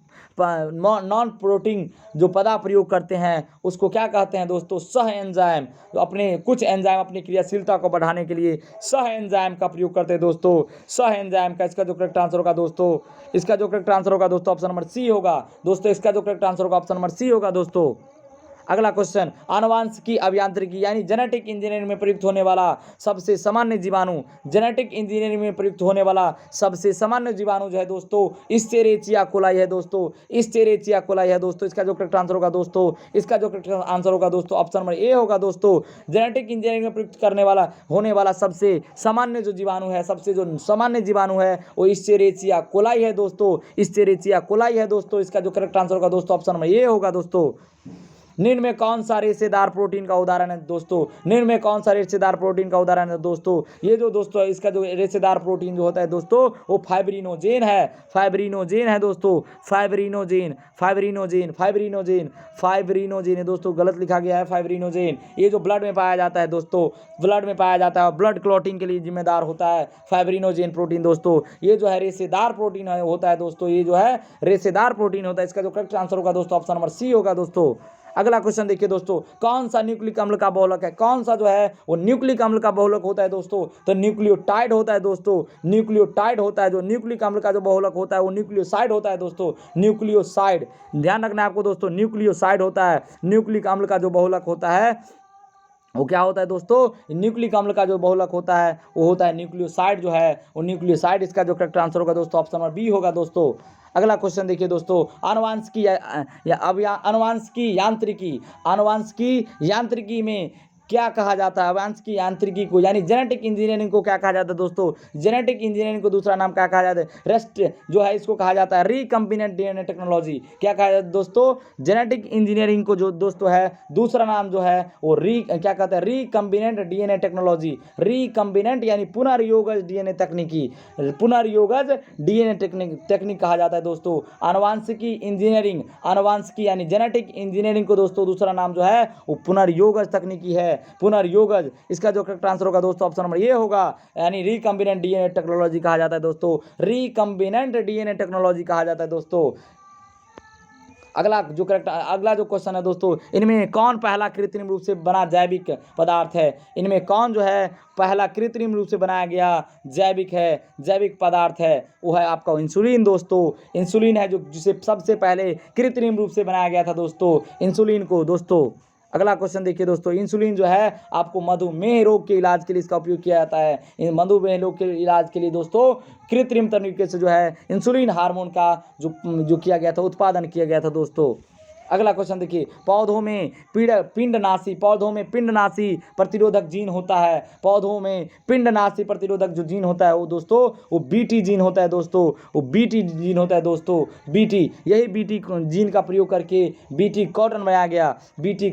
जो पदार्थ प्रयोग करते हैं उसको क्या कहते हैं दोस्तों? सह एंजाइम। तो कुछ एंजाइम अपनी क्रियाशीलता को बढ़ाने के लिए सह एंजाइम का प्रयोग करते हैं दोस्तों, सह एंजाइम का। इसका जो करेक्ट आंसर होगा दोस्तों, इसका जो करेक्ट आंसर होगा दोस्तों ऑप्शन नंबर सी होगा दोस्तों। इसका जो करेक्ट आंसर होगा ऑप्शन नंबर सी होगा दोस्तों। अगला क्वेश्चन, आनुवांशिकी अभियांत्रिकी यानी जेनेटिक इंजीनियरिंग में प्रयुक्त होने वाला सबसे सामान्य जीवाणु, जेनेटिक इंजीनियरिंग में प्रयुक्त होने वाला सबसे सामान्य जीवाणु जो है दोस्तों इस्चेरिचिया कोलाई है दोस्तों, इस्चेरिचिया कोलाई है दोस्तों। इसका जो करेक्ट आंसर होगा दोस्तों, इसका जो करेक्ट आंसर होगा दोस्तों ऑप्शन नंबर ए होगा दोस्तों। जेनेटिक इंजीनियरिंग में प्रयुक्त करने वाला होने वाला सबसे सामान्य जो जीवाणु है, सबसे जो सामान्य जीवाणु है वो इस्चेरिचिया कोलाई है दोस्तों, इस्चेरिचिया कोलाई है दोस्तों। इसका जो करेक्ट आंसर होगा दोस्तों ऑप्शन नंबर ए होगा दोस्तों। निम्न में कौन सा रेशेदार प्रोटीन का उदाहरण है दोस्तों, निम्न में कौन सा रेशेदार प्रोटीन का उदाहरण है दोस्तों। ये जो दोस्तों है इसका जो रेशेदार प्रोटीन जो होता है दोस्तों वो फाइब्रिनोजेन है, फाइब्रिनोजेन है दोस्तों, फाइब्रिनोजेन फाइब्रिनोजेन फाइब्रिनोजेन फाइब्रिनोजेन है दोस्तों, गलत लिखा गया है फाइब्रिनोजेन। ये जो ब्लड में पाया जाता है दोस्तों, ब्लड में पाया जाता है और ब्लड क्लॉटिंग के लिए जिम्मेदार होता है फाइब्रिनोजेन प्रोटीन दोस्तों। ये जो है रेशेदार प्रोटीन होता है दोस्तों, ये जो है रेशेदार प्रोटीन होता है। इसका जो करेक्ट आंसर होगा दोस्तों ऑप्शन नंबर सी होगा दोस्तों। अगला क्वेश्चन देखिए दोस्तों, कौन सा न्यूक्लिक अम्ल का बहुलक है, कौन सा जो है वो न्यूक्लिक अम्ल का बहुलक होता है दोस्तों, तो न्यूक्लियोटाइड होता है दोस्तों, न्यूक्लियोटाइड होता है। जो न्यूक्लिक अम्ल का जो बहुलक होता है वो न्यूक्लियोसाइड होता है दोस्तों, न्यूक्लियोसाइड। ध्यान रखना है आपको दोस्तों, न्यूक्लियोसाइड होता है। न्यूक्लिक अम्ल का जो बहुलक होता है वो क्या होता है दोस्तों, न्यूक्लिक अम्ल का जो बहुलक होता है वो होता है न्यूक्लियोसाइड जो है वो न्यूक्लियोसाइड। इसका जो करेक्ट आंसर होगा दोस्तों ऑप्शन नंबर बी होगा दोस्तों। अगला क्वेश्चन देखिए दोस्तों, आनुवांशिकी यांत्रिकी, आनुवांशिकी यांत्रिकी में क्या कहा जाता है, आनुवांशिकी यांत्रिकी को यानी जेनेटिक इंजीनियरिंग को क्या कहा जाता है दोस्तों, जेनेटिक इंजीनियरिंग को दूसरा नाम क्या कहा जाता है, रेस्ट जो है इसको कहा जाता है रिकम्बिनेंट डीएनए टेक्नोलॉजी। क्या कहा जाता है दोस्तों, जेनेटिक इंजीनियरिंग को जो दोस्तों है दूसरा नाम जो है वो क्या कहते हैं, रिकम्बिनेंट डीएनए टेक्नोलॉजी। रिकम्बिनेंट यानी पुनर्योगज डीएनए तकनीकी, पुनर्योगज डीएनए टेक्निक कहा जाता है दोस्तों। आनुवांशिकी इंजीनियरिंग, आनुवांशिकी यानी जेनेटिक इंजीनियरिंग को दोस्तों दूसरा नाम जो है वो पुनर्योगज तकनीकी है, पुनर्योगज। इसका जो करेक्ट आंसर होगा दोस्तों ऑप्शन नंबर ये होगा, यानी रिकम्बिनेंट डीएनए टेक्नोलॉजी कहा जाता है दोस्तों, रिकम्बिनेंट डीएनए टेक्नोलॉजी कहा जाता है दोस्तों। अगला जो क्वेश्चन है दोस्तों, इनमें कौन पहला कृत्रिम रूप से बना जैविक पदार्थ है, इनमें कौन जो है पहला कृत्रिम रूप से बनाया गया जैविक पदार्थ है, वो है आपका इंसुलिन दोस्तों। इंसुलिन है जो जिसे सबसे पहले कृत्रिम रूप से बनाया गया था दोस्तों, इंसुलिन को दोस्तों। अगला क्वेश्चन देखिए दोस्तों, इंसुलिन जो है आपको मधुमेह रोग के इलाज के लिए इसका उपयोग किया जाता है। इन मधुमेह रोग के इलाज के लिए दोस्तों कृत्रिम तरीके से जो है इंसुलिन हार्मोन का जो किया गया था, उत्पादन किया गया था दोस्तों। अगला क्वेश्चन देखिए, पौधों में पिंडनाशी प्रतिरोधक जीन होता है, पौधों में पिंडनाशी प्रतिरोधक जो जीन होता है वो दोस्तों वो बीटी जीन होता है दोस्तों, वो बीटी जीन होता है दोस्तों, बीटी। यही बीटी जीन का प्रयोग करके बीटी कॉटन बनाया गया, बीटी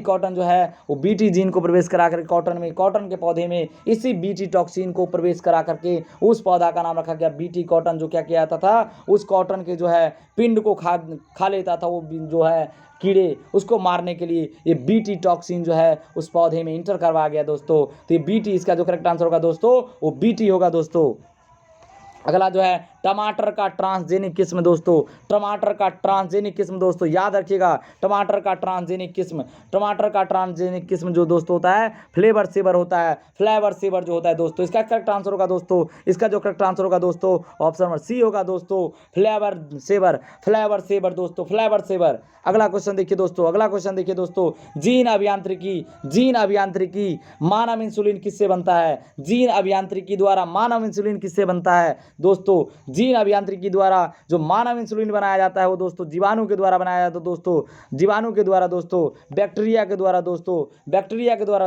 कॉटन जो है वो बीटी जीन को प्रवेश करा करके कॉटन के पौधे में इसी बीटी टॉक्सिन को प्रवेश करा करके उस पौधा का नाम रखा गया बीटी कॉटन। जो क्या किया जाता था, उस कॉटन के जो है पिंड को खा लेता था वो जो है कीड़े, उसको मारने के लिए ये बीटी टॉक्सिन जो है उस पौधे में इंटर करवाया गया दोस्तों। तो ये बीटी, इसका जो करेक्ट आंसर होगा दोस्तों वो बीटी होगा दोस्तों। अगला जो है टमाटर का ट्रांसजेनिक किस्म दोस्तों, टमाटर का ट्रांसजेनिक किस्म दोस्तों याद रखिएगा, टमाटर का ट्रांसजेनिक किस्म जो दोस्तों होता है फ्लेवर सेवर होता है, फ्लेवर सेवर जो होता है दोस्तों। इसका करेक्ट आंसर होगा दोस्तों, इसका जो करेक्ट आंसर होगा दोस्तों ऑप्शन नंबर सी होगा दोस्तों, फ्लेवर सेवर दोस्तों, फ्लेवर सेवर। अगला क्वेश्चन देखिए दोस्तों, जीन अभियांत्रिकी मानव इंसुलिन किससे बनता है, जीन अभियांत्रिकी द्वारा मानव इंसुलिन किससे बनता है दोस्तों। जीन अभियांत्रिकी द्वारा जो मानव इंसुलिन बनाया जाता है वो दोस्तों जीवाणु के द्वारा बनाया जाता है दोस्तों, जीवाणु के द्वारा दोस्तों, बैक्टीरिया के द्वारा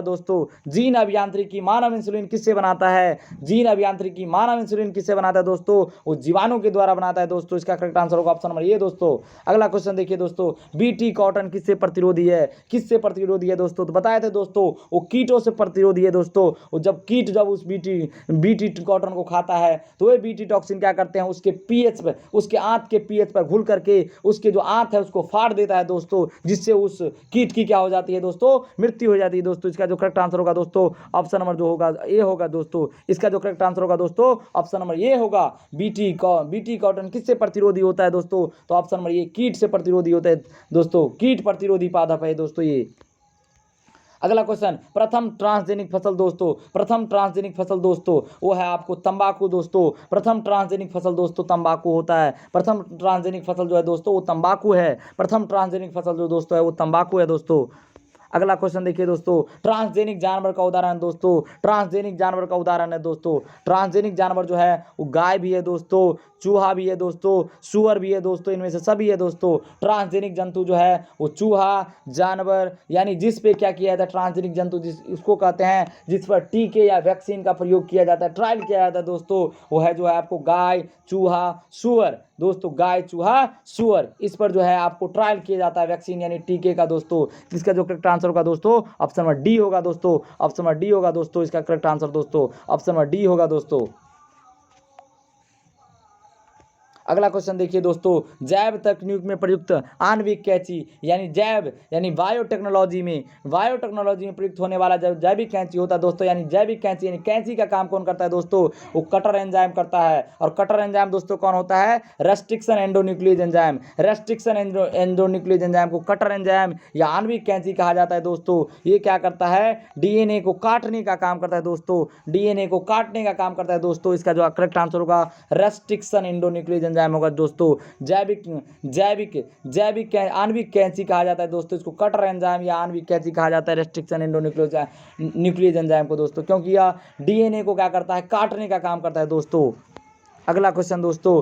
दोस्तों। जीन अभियांत्रिकी मानव इंसुलिन किससे बनाता है, जीन अभियांत्रिकी मानव इंसुलिन किससे बनाता है दोस्तों, वो जीवाणु के द्वारा बनाता है दोस्तों। इसका करेक्ट आंसर होगा ऑप्शन नंबर ये दोस्तों। अगला क्वेश्चन देखिए दोस्तों, बीटी कॉटन किससे प्रतिरोधी है, दोस्तों, तो बताए थे दोस्तों वो कीटों से प्रतिरोधी है दोस्तों। वो जब कीट जब उस बीटी कॉटन को खाता है तो वे बीटी टॉक्सिन क्या करते हैं, उसके पीएच पर, उसके आंत के पीएच पर घुल करके उसके जो आंत है उसको फाड़ देता है दोस्तों, जिससे उस कीट की क्या हो जाती है दोस्तों, मृत्यु हो जाती है दोस्तों। इसका जो करेक्ट आंसर होगा दोस्तों ऑप्शन नंबर जो होगा ए होगा दोस्तों। इसका जो करेक्ट आंसर होगा दोस्तों ऑप्शन नंबर ए होगा, बीटी कॉटन किससे प्रतिरोधी होता है दोस्तों, तो ऑप्शन नंबर ये कीट से प्रतिरोधी होता है दोस्तों, कीट प्रतिरोधी पादप है दोस्तों ये। अगला क्वेश्चन, प्रथम ट्रांसजेनिक फसल दोस्तों, प्रथम ट्रांसजेनिक फसल दोस्तों वो है आपको तंबाकू दोस्तों। प्रथम ट्रांसजेनिक फसल दोस्तों तंबाकू होता है। प्रथम ट्रांसजेनिक फसल जो है दोस्तों वो तंबाकू है। प्रथम ट्रांसजेनिक फसल जो दोस्तों है वो तंबाकू है दोस्तों। अगला क्वेश्चन देखिए दोस्तों, ट्रांसजेनिक जानवर का उदाहरण दोस्तों, ट्रांसजेनिक जानवर का उदाहरण है दोस्तों। ट्रांसजेनिक जानवर जो है वो गाय भी है दोस्तों, चूहा भी है दोस्तों, सुअर भी है दोस्तों, इनमें से सभी है दोस्तों। ट्रांसजेनिक जंतु जो है वो चूहा जानवर, यानी जिस पे क्या किया जाता है ट्रांसजेनिक जंतु, जिस उसको कहते हैं जिस पर टीके या वैक्सीन का प्रयोग किया जाता है, ट्रायल किया जाता है दोस्तों, वो है जो है आपको गाय, चूहा, सुअर दोस्तों। गाय, चूहा, सुअर, इस पर जो है आपको ट्रायल किया जाता है वैक्सीन यानी टीके का दोस्तों। इसका जो करेक्ट आंसर होगा दोस्तों ऑप्शन नंबर डी होगा दोस्तों। ऑप्शन नंबर डी होगा दोस्तों इसका करेक्ट आंसर दोस्तों। ऑप्शन नंबर डी होगा दोस्तों। अगला क्वेश्चन देखिए दोस्तों, जैव तकनीक में प्रयुक्त आणविक कैंची यानी जैव यानी बायोटेक्नोलॉजी में प्रयुक्त होने वाला जो जैविक कैंची होता है दोस्तों, यानी जैविक कैंची यानी कैंची का काम कौन करता है दोस्तों, वो कटर एंजाइम करता है। और कटर एंजाइम दोस्तों कौन होता है, रेस्ट्रिक्शन एंडोन्यूक्लियेज एंजाइम। रेस्ट्रिक्शन एंडोन्यूक्लियेज एंजाइम को कटर एंजाइम या आणविक कैंची कहा जाता है दोस्तों। ये क्या करता है, डीएनए को काटने का काम करता है दोस्तों, डीएनए को काटने का काम करता है दोस्तों। इसका जो करेक्ट आंसर होगा रेस्ट्रिक्शन एंडोन्यूक्लियेज एंजाइम होगा दोस्तों। जैविक आणविक कैंची कहा जाता है दोस्तों इसको, कटर एंजाइम या आणविक कैंची कहा जाता है रेस्ट्रिक्शन एंडोन्यूक्लियेज एंजाइम को दोस्तों, क्योंकि यह डीएनए को क्या करता है, काटने का काम करता है दोस्तों। अगला क्वेश्चन दोस्तों,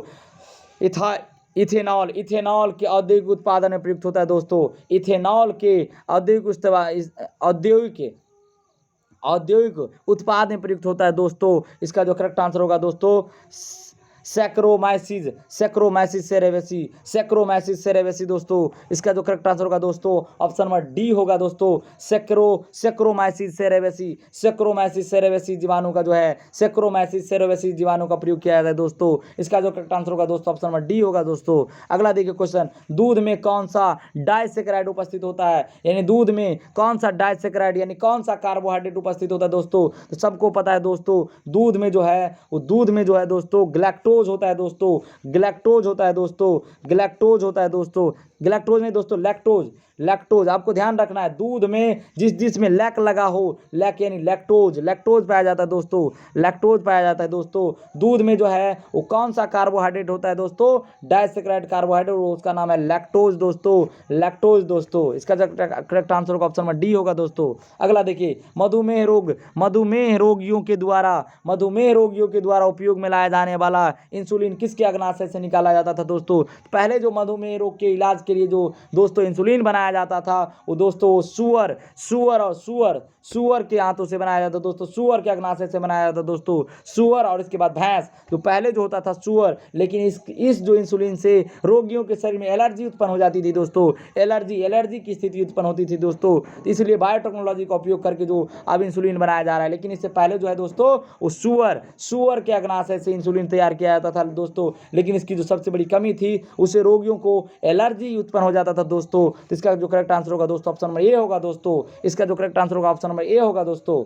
इथेनॉल के औद्योगिक उत्पादन में प्रयुक्त होता है दोस्तों। इथेनॉल के औद्योगिक उत्पाद में प्रयुक्त होता है दोस्तों। इसका जो करेक्ट आंसर होगा दोस्तों सैक्रोमाइसिस सेरेवेसी दोस्तों। इसका जो करेक्ट आंसर होगा दोस्तों ऑप्शन नंबर डी होगा दोस्तों। सैक्रोमाइसिस सेरेवेसी जीवाणु का जो है सैक्रोमाइसिस सेरेवेसी जीवाणु का प्रयोग किया जाता है दोस्तों। इसका जो करेक्ट आंसर होगा दोस्तों ऑप्शन नंबर डी होगा दोस्तों। अगला देखिए क्वेश्चन, दूध में कौन सा डाइसेकेराइड उपस्थित होता है, यानी दूध में कौन सा डाइसेकेराइड यानी कौन सा कार्बोहाइड्रेट उपस्थित होता है दोस्तों। तो सबको पता है दोस्तों दूध में जो है दोस्तों ग्लैक्टोज होता है दोस्तों। ग्लैक्टोज नहीं दोस्तों, लैक्टोज आपको ध्यान रखना है। दूध में जिसमें लैक लगा हो, लैक यानी लैक्टोज पाया जाता है दोस्तों। दूध में जो है वो कौन सा कार्बोहाइड्रेट होता है दोस्तों, डाइसेकेराइड कार्बोहाइड्रेट, उसका नाम है लैक्टोज दोस्तों। इसका करेक्ट आंसर होगा ऑप्शन नंबर डी होगा दोस्तों। अगला देखिए, मधुमेह रोगियों के द्वारा उपयोग में लाया जाने वाला इंसुलिन किसके अग्नाशय से निकाला जाता था दोस्तों। पहले जो मधुमेह रोग के इलाज के लिए जो दोस्तों इंसुलिन बनाया जाता था वो दोस्तों सुअर के हाथों से बनाया जाता दोस्तों, सुअर के अग्नाशय से बनाया जाता दोस्तों, सुअर और इसके बाद भैंस। तो पहले जो होता था सुअर, लेकिन इस जो इंसुलिन से रोगियों के शरीर में एलर्जी उत्पन्न हो जाती थी दोस्तों, एलर्जी की स्थिति उत्पन्न होती थी दोस्तों। इसलिए बायोटेक्नोलॉजी का उपयोग करके जो अब इंसुलिन बनाया जा रहा है, लेकिन इससे पहले जो है दोस्तों वो सुअर के अग्नाशय से इंसुलिन तैयार किया जाता था दोस्तों। लेकिन इसकी जो सबसे बड़ी कमी थी, उससे रोगियों को एलर्जी उत्पन्न हो जाता था दोस्तों। तो इसका जो करेक्ट आंसर होगा दोस्तों ऑप्शन नंबर ए होगा दोस्तों। इसका जो करेक्ट आंसर होगा ऑप्शन नंबर ए होगा दोस्तों।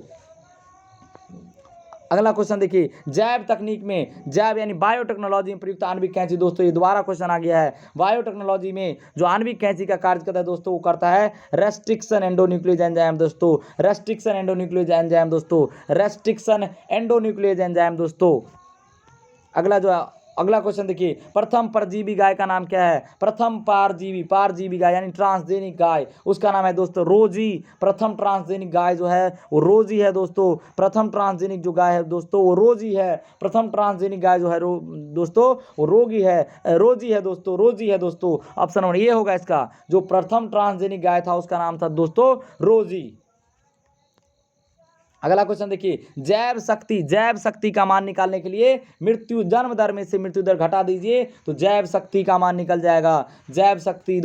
अगला क्वेश्चन देखिए, जैव तकनीक में यानी बायोटेक्नोलॉजी में प्रयुक्त आणविक कैंची दोस्तों, ये दोबारा क्वेश्चन आ गया है। बायोटेक्नोलॉजी में जो आणविक कैंची का कार्य करता है दोस्तों, वो करता है रेस्ट्रिक्शन एंडोन्यूक्लियेज एंजाइम दोस्तों। अगला क्वेश्चन देखिए, प्रथम परजीवी गाय का नाम क्या है। प्रथम पारजीवी गाय यानी ट्रांसजेनिक गाय, उसका नाम है दोस्तों रोजी। प्रथम ट्रांसजेनिक गाय जो है वो रोजी है दोस्तों। प्रथम ट्रांसजेनिक जो गाय है दोस्तों वो रोजी है। प्रथम ट्रांसजेनिक गाय जो है दोस्तों वो रोजी है दोस्तों। ऑप्शन नंबर ये होगा इसका, जो प्रथम ट्रांसजेनिक गाय था उसका नाम था दोस्तों रोजी। अगला क्वेश्चन देखिए, जैव शक्ति का मान निकालने के लिए जन्म दर में से मृत्यु दर घटा दीजिए तो जैव शक्ति का मान निकल जाएगा। जैव शक्ति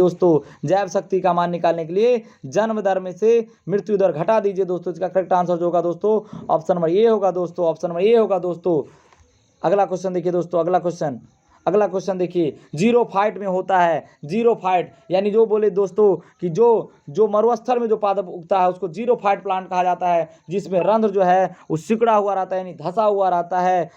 का मान निकालने के लिए जन्म दर में से मृत्यु दर घटा दीजिए दोस्तों। इसका करेक्ट आंसर जो होगा दोस्तों ऑप्शन नंबर ए होगा दोस्तों। अगला क्वेश्चन देखिए दोस्तों, अगला क्वेश्चन देखिए, जीरोफाइट में होता है, जीरोफाइट यानी जो बोले दोस्तों कि जो मरुस्थल में जो पादप उगता है उसको जीरोफाइट प्लांट कहा जाता है, जिसमें रंध्र जो है वो सिकुड़ा हुआ रहता है, यानी धंसा हुआ रहता है,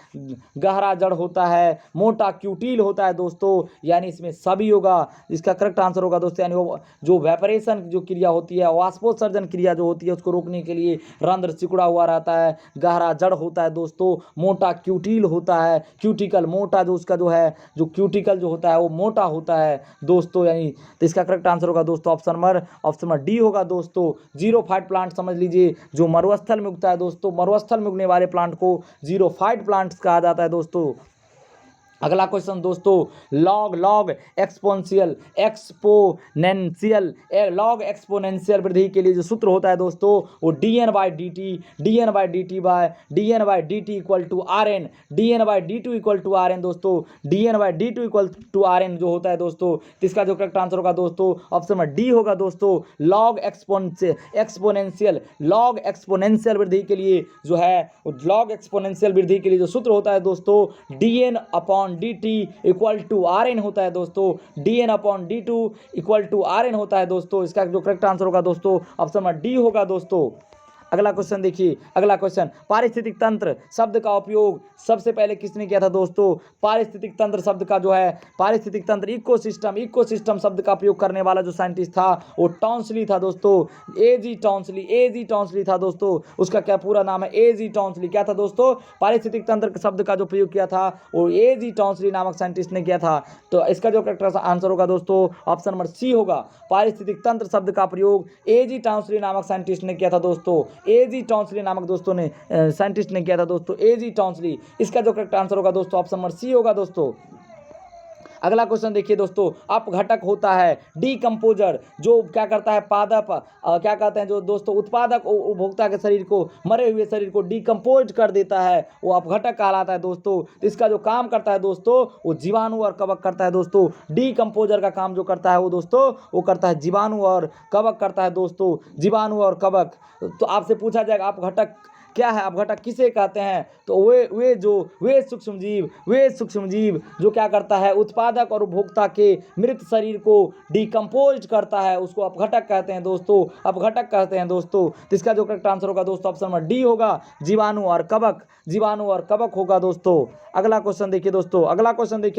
गहरा जड़ होता है, मोटा क्यूटील होता है दोस्तों, यानी इसमें सभी होगा। इसका करेक्ट आंसर होगा दोस्तों, यानी वो जो वेपरेशन जो क्रिया होती है, वाष्पोत्सर्जन क्रिया जो होती है उसको रोकने के लिए रंध्र सिकुड़ा हुआ रहता है, गहरा जड़ होता है दोस्तों, मोटा क्यूटील होता है, क्यूटिकल मोटा जो उसका जो है जो क्यूटिकल जो होता है वो मोटा होता है दोस्तों, यानी तो इसका करेक्ट आंसर होगा दोस्तों ऑप्शन नंबर डी होगा दोस्तों। जीरोफाइट प्लांट समझ लीजिए, जो मरुस्थल में उगता है दोस्तों, मरुस्थल में उगने वाले प्लांट को जीरोफाइट प्लांट्स कहा जाता है दोस्तों। अगला क्वेश्चन दोस्तों, लॉग एक्सपोनेंशियल वृद्धि के लिए जो सूत्र होता है दोस्तों वो dn/dt equal to RN, dn/d2 equal to RN दोस्तों, dn/d2 इक्वल टू RN जो होता है दोस्तों, तो इसका जो करेक्ट आंसर होगा दोस्तों ऑप्शन नंबर डी होगा दोस्तों। लॉग एक्सपोनेंशियल वृद्धि के लिए जो है लॉग एक्सपोनेंशियल वृद्धि के लिए जो सूत्र होता है दोस्तों dn/dt इक्वल टू RN होता है दोस्तों, dn/d2 इक्वल टू RN होता है दोस्तों। इसका जो करेक्ट आंसर होगा दोस्तों ऑप्शन नंबर डी होगा दोस्तों। अगला क्वेश्चन देखिए, अगला क्वेश्चन, पारिस्थितिक तंत्र शब्द का उपयोग सबसे पहले किसने किया था दोस्तों? पारिस्थितिक तंत्र शब्द का जो है पारिस्थितिक तंत्र इकोसिस्टम शब्द का उपयोग करने वाला जो साइंटिस्ट था वो टॉन्सली था दोस्तों, एजी टॉन्सली था दोस्तों। उसका क्या पूरा नाम है? एजी टॉन्सली। क्या था दोस्तों? पारिस्थितिक तंत्र शब्द का जो प्रयोग किया था वो एजी टॉन्सली नामक साइंटिस्ट ने किया था। तो इसका जो करेक्ट आंसर होगा दोस्तों ऑप्शन नंबर सी होगा। पारिस्थितिक तंत्र शब्द का प्रयोग एजी टॉन्सली नामक साइंटिस्ट ने किया था दोस्तों, एजी टॉन्सली नामक दोस्तों ने साइंटिस्ट ने किया था दोस्तों, एजी टॉन्सली। इसका जो करेक्ट आंसर होगा दोस्तों ऑप्शन नंबर सी होगा दोस्तों। अगला क्वेश्चन देखिए दोस्तों, अपघटक होता है डीकम्पोजर, जो क्या करता है पादप क्या कहते हैं जो दोस्तों उत्पादक उपभोक्ता के शरीर को, मरे हुए शरीर को डीकम्पोज कर देता है, वो अपघटक कहलाता है दोस्तों। इसका जो काम करता है दोस्तों वो जीवाणु और कवक करता है दोस्तों। डीकम्पोजर का काम जो करता है वो दोस्तों वो करता है जीवाणु और कवक करता है दोस्तों, जीवाणु और कवक। तो आपसे पूछा जाएगा अपघटक क्या है, अपघटक किसे कहते हैं? तो वे सूक्ष्म जीव जो क्या करता है उत्पादक और उपभोक्ता के मृत शरीर को डिकम्पोज करता है, उसको अपघटक कहते हैं दोस्तों, अपघटक कहते हैं दोस्तों। तो इसका जो करेक्ट आंसर होगा दोस्तों ऑप्शन नंबर डी होगा, जीवाणु और कवक होगा दोस्तों। अगला क्वेश्चन देखिए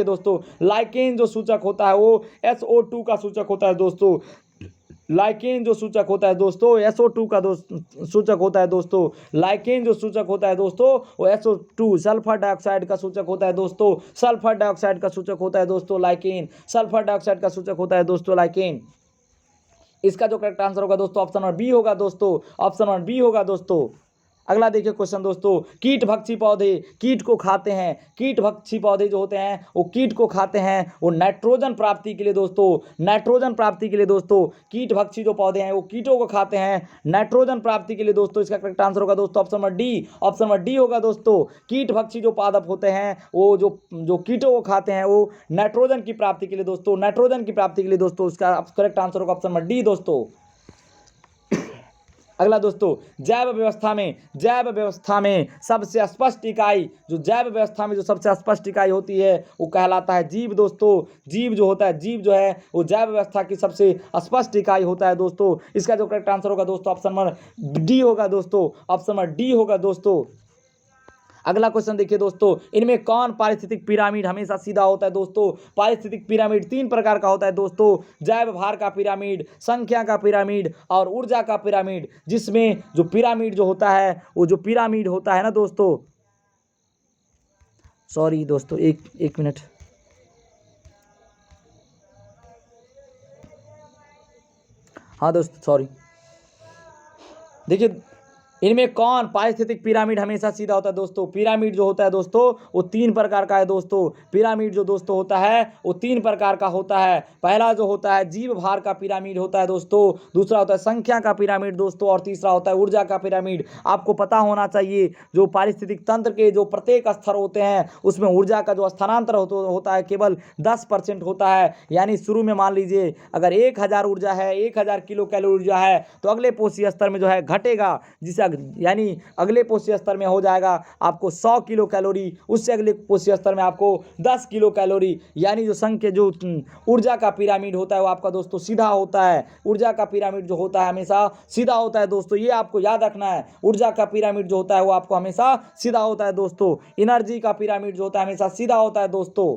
दोस्तों, लाइकेन जो सूचक होता है वो SO2 का सूचक होता है दोस्तों। लाइकेन जो सूचक होता है दोस्तों SO2 का सूचक होता है दोस्तों। लाइकेन जो सूचक होता है दोस्तों वो SO2 सल्फर डाइऑक्साइड का सूचक होता है दोस्तों, सल्फर डाइऑक्साइड का सूचक होता है दोस्तों लाइकेन, सल्फर डाइऑक्साइड का सूचक होता है दोस्तों लाइकेन। इसका जो करेक्ट आंसर होगा दोस्तों ऑप्शन नंबर बी होगा दोस्तों, ऑप्शन नंबर बी होगा दोस्तों। अगला देखिए क्वेश्चन दोस्तों, कीट भक्षी पौधे कीट को खाते हैं, कीट भक्षी पौधे जो होते हैं वो कीट को खाते हैं, वो नाइट्रोजन प्राप्ति के लिए दोस्तों कीट भक्षी जो पौधे हैं वो कीटों को खाते हैं नाइट्रोजन प्राप्ति के लिए दोस्तों। इसका करेक्ट आंसर होगा दोस्तों ऑप्शन नंबर डी होगा दोस्तों। कीट भक्षी जो पादप होते हैं वो जो कीटों को खाते हैं वो नाइट्रोजन की प्राप्ति के लिए दोस्तों, इसका करेक्ट आंसर होगा ऑप्शन नंबर डी दोस्तों। अगला दोस्तों, जैव व्यवस्था में सबसे स्पष्ट इकाई जो सबसे स्पष्ट इकाई होती है वो कहलाता है जीव दोस्तों। जीव जो है वो जैव व्यवस्था की सबसे स्पष्ट इकाई होता है दोस्तों। इसका जो करेक्ट आंसर होगा दोस्तों ऑप्शन नंबर डी होगा दोस्तों, ऑप्शन नंबर डी होगा दोस्तों। अगला क्वेश्चन देखिए दोस्तों, इनमें कौन पारिस्थितिक पिरामिड हमेशा सीधा होता है दोस्तों? पारिस्थितिक पिरामिड 3 प्रकार का होता है दोस्तों, जैव भार का पिरामिड, संख्या का पिरामिड और ऊर्जा का पिरामिड। जिसमें जो पिरामिड जो होता है वो जो पिरामिड होता है ना दोस्तों, सॉरी दोस्तों एक मिनट, हाँ दोस्तों सॉरी, देखिए इनमें कौन पारिस्थितिक पिरामिड हमेशा सीधा होता है दोस्तों? पिरामिड जो होता है दोस्तों वो 3 प्रकार का है दोस्तों। पिरामिड जो दोस्तों होता है वो 3 प्रकार का होता है। पहला जो होता है जीव भार का पिरामिड होता है दोस्तों, दूसरा होता है संख्या का पिरामिड दोस्तों, और तीसरा होता है ऊर्जा का पिरामिड। आपको पता होना चाहिए जो पारिस्थितिक तंत्र के जो प्रत्येक स्तर होते हैं उसमें ऊर्जा का जो स्थानांतर होता है केवल 10% होता है। यानी शुरू में मान लीजिए अगर 1000 ऊर्जा है, 1000 किलो कैलोरी ऊर्जा है, तो अगले पोषी स्तर में जो है घटेगा, जिसे यानी अगले पोषक स्तर में हो जाएगा आपको 100 किलो कैलोरी, उससे अगले पोषक स्तर में आपको 10 किलो कैलोरी। यानी जो संख्या जो ऊर्जा का पिरामिड होता है वो आपका दोस्तों सीधा होता है। ऊर्जा का पिरामिड जो होता है हमेशा सीधा होता है दोस्तों, ये आपको याद रखना है। ऊर्जा का पिरामिड जो होता है वो आपको हमेशा सीधा होता है दोस्तों। एनर्जी का पिरामिड जो होता है हमेशा सीधा होता है दोस्तों।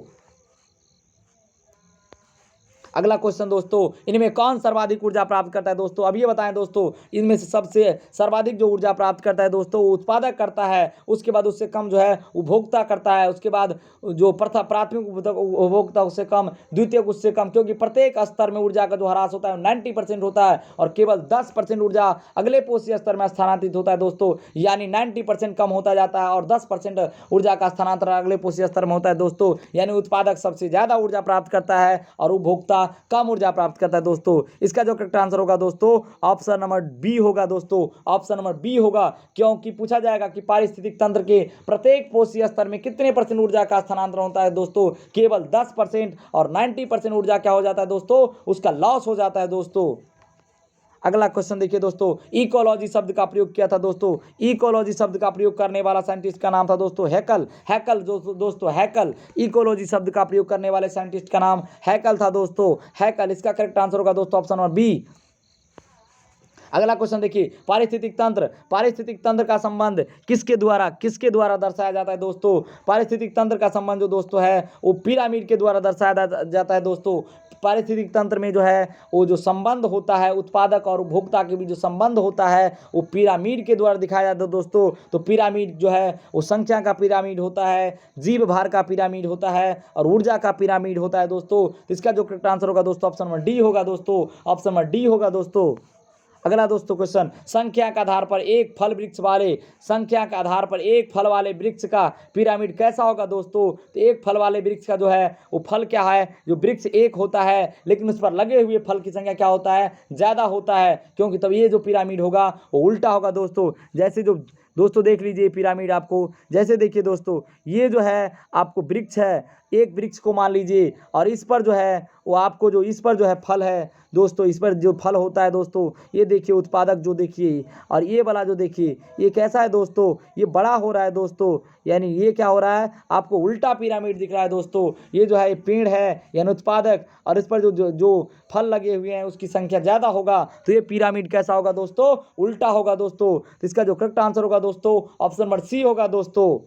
अगला क्वेश्चन दोस्तों, इनमें कौन सर्वाधिक ऊर्जा प्राप्त करता है दोस्तों? अब ये बताएं दोस्तों, इनमें से सबसे सर्वाधिक जो ऊर्जा प्राप्त करता है दोस्तों वो उत्पादक करता है, उसके बाद उससे कम जो है उपभोक्ता करता है, उसके बाद जो प्राथमिक उपभोक्ता उससे कम, द्वितीयक उससे कम, क्योंकि प्रत्येक स्तर में ऊर्जा का जो ह्रास होता है 90% होता है और केवल 10% ऊर्जा अगले पोषक स्तर में स्थानांतरित होता है दोस्तों। यानी 90% कम होता जाता है और 10% ऊर्जा का स्थानांतरण अगले पोषक स्तर में होता है दोस्तों। यानी उत्पादक सबसे ज्यादा ऊर्जा प्राप्त करता है और उपभोक्ता कम ऊर्जा प्राप्त करता है दोस्तों। इसका जो करेक्ट आंसर होगा दोस्तों ऑप्शन नंबर बी होगा दोस्तों, ऑप्शन नंबर बी होगा। क्योंकि पूछा जाएगा कि पारिस्थितिक तंत्र के प्रत्येक पोषक स्तर में कितने % ऊर्जा का स्थानांतरण होता है दोस्तों? केवल 10%। और 90% ऊर्जा क्या हो जाता है दोस्तों? उसका लॉस हो जाता है दोस्तों। अगला क्वेश्चन देखिए दोस्तों, इकोलॉजी शब्द का प्रयोग किया था दोस्तों। इकोलॉजी शब्द का प्रयोग करने वाला साइंटिस्ट का नाम था दोस्तों हैकल। हैकल दोस्तों हैकल, इकोलॉजी शब्द का प्रयोग करने वाले साइंटिस्ट का नाम हैकल था दोस्तों, हैकल। इसका करेक्ट आंसर होगा दोस्तों ऑप्शन नंबर बी। अगला क्वेश्चन देखिए, पारिस्थितिक तंत्र का संबंध किसके द्वारा दर्शाया जाता है दोस्तों? पारिस्थितिक तंत्र का संबंध जो दोस्तों है वो पिरामिड के द्वारा दर्शाया जाता है दोस्तों। पारिस्थितिक तंत्र में जो है वो जो संबंध होता है उत्पादक और उपभोक्ता के बीच जो संबंध होता है वो पिरामिड के द्वारा दिखाया जाता है दोस्तों। तो पिरामिड जो है वो संख्या का पिरामिड होता है, जीव भार का पिरामिड होता है और ऊर्जा का पिरामिड होता है दोस्तों। तो इसका जो करेक्ट आंसर होगा दोस्तों ऑप्शन नंबर डी होगा दोस्तों, ऑप्शन नंबर डी होगा दोस्तों। अगला दोस्तों क्वेश्चन, संख्या के आधार पर एक फल वाले वृक्ष का पिरामिड कैसा होगा दोस्तों? तो एक फल वाले वृक्ष का जो है वो फल क्या है, जो वृक्ष एक होता है लेकिन उस पर लगे हुए फल की संख्या क्या होता है? ज़्यादा होता है, क्योंकि तब ये जो पिरामिड होगा वो उल्टा होगा दोस्तों। जैसे जो दोस्तों देख लीजिए पिरामिड आपको, जैसे देखिए दोस्तों ये जो है आपको वृक्ष है, एक वृक्ष को मान लीजिए और इस पर जो है वो आपको जो इस पर जो है फल है दोस्तों, इस पर जो फल होता है दोस्तों ये देखिए उत्पादक जो देखिए, और ये वाला जो देखिए ये कैसा है दोस्तों? ये बड़ा हो रहा है दोस्तों। यानी ये क्या हो रहा है आपको? उल्टा पिरामिड दिख रहा है दोस्तों। ये जो है पेड़ है यानी उत्पादक और इस पर जो फल लगे हुए हैं उसकी संख्या ज़्यादा होगा, तो ये पिरामिड कैसा होगा दोस्तों? उल्टा होगा दोस्तों। तो इसका जो करेक्ट आंसर होगा दोस्तों ऑप्शन नंबर सी होगा दोस्तों।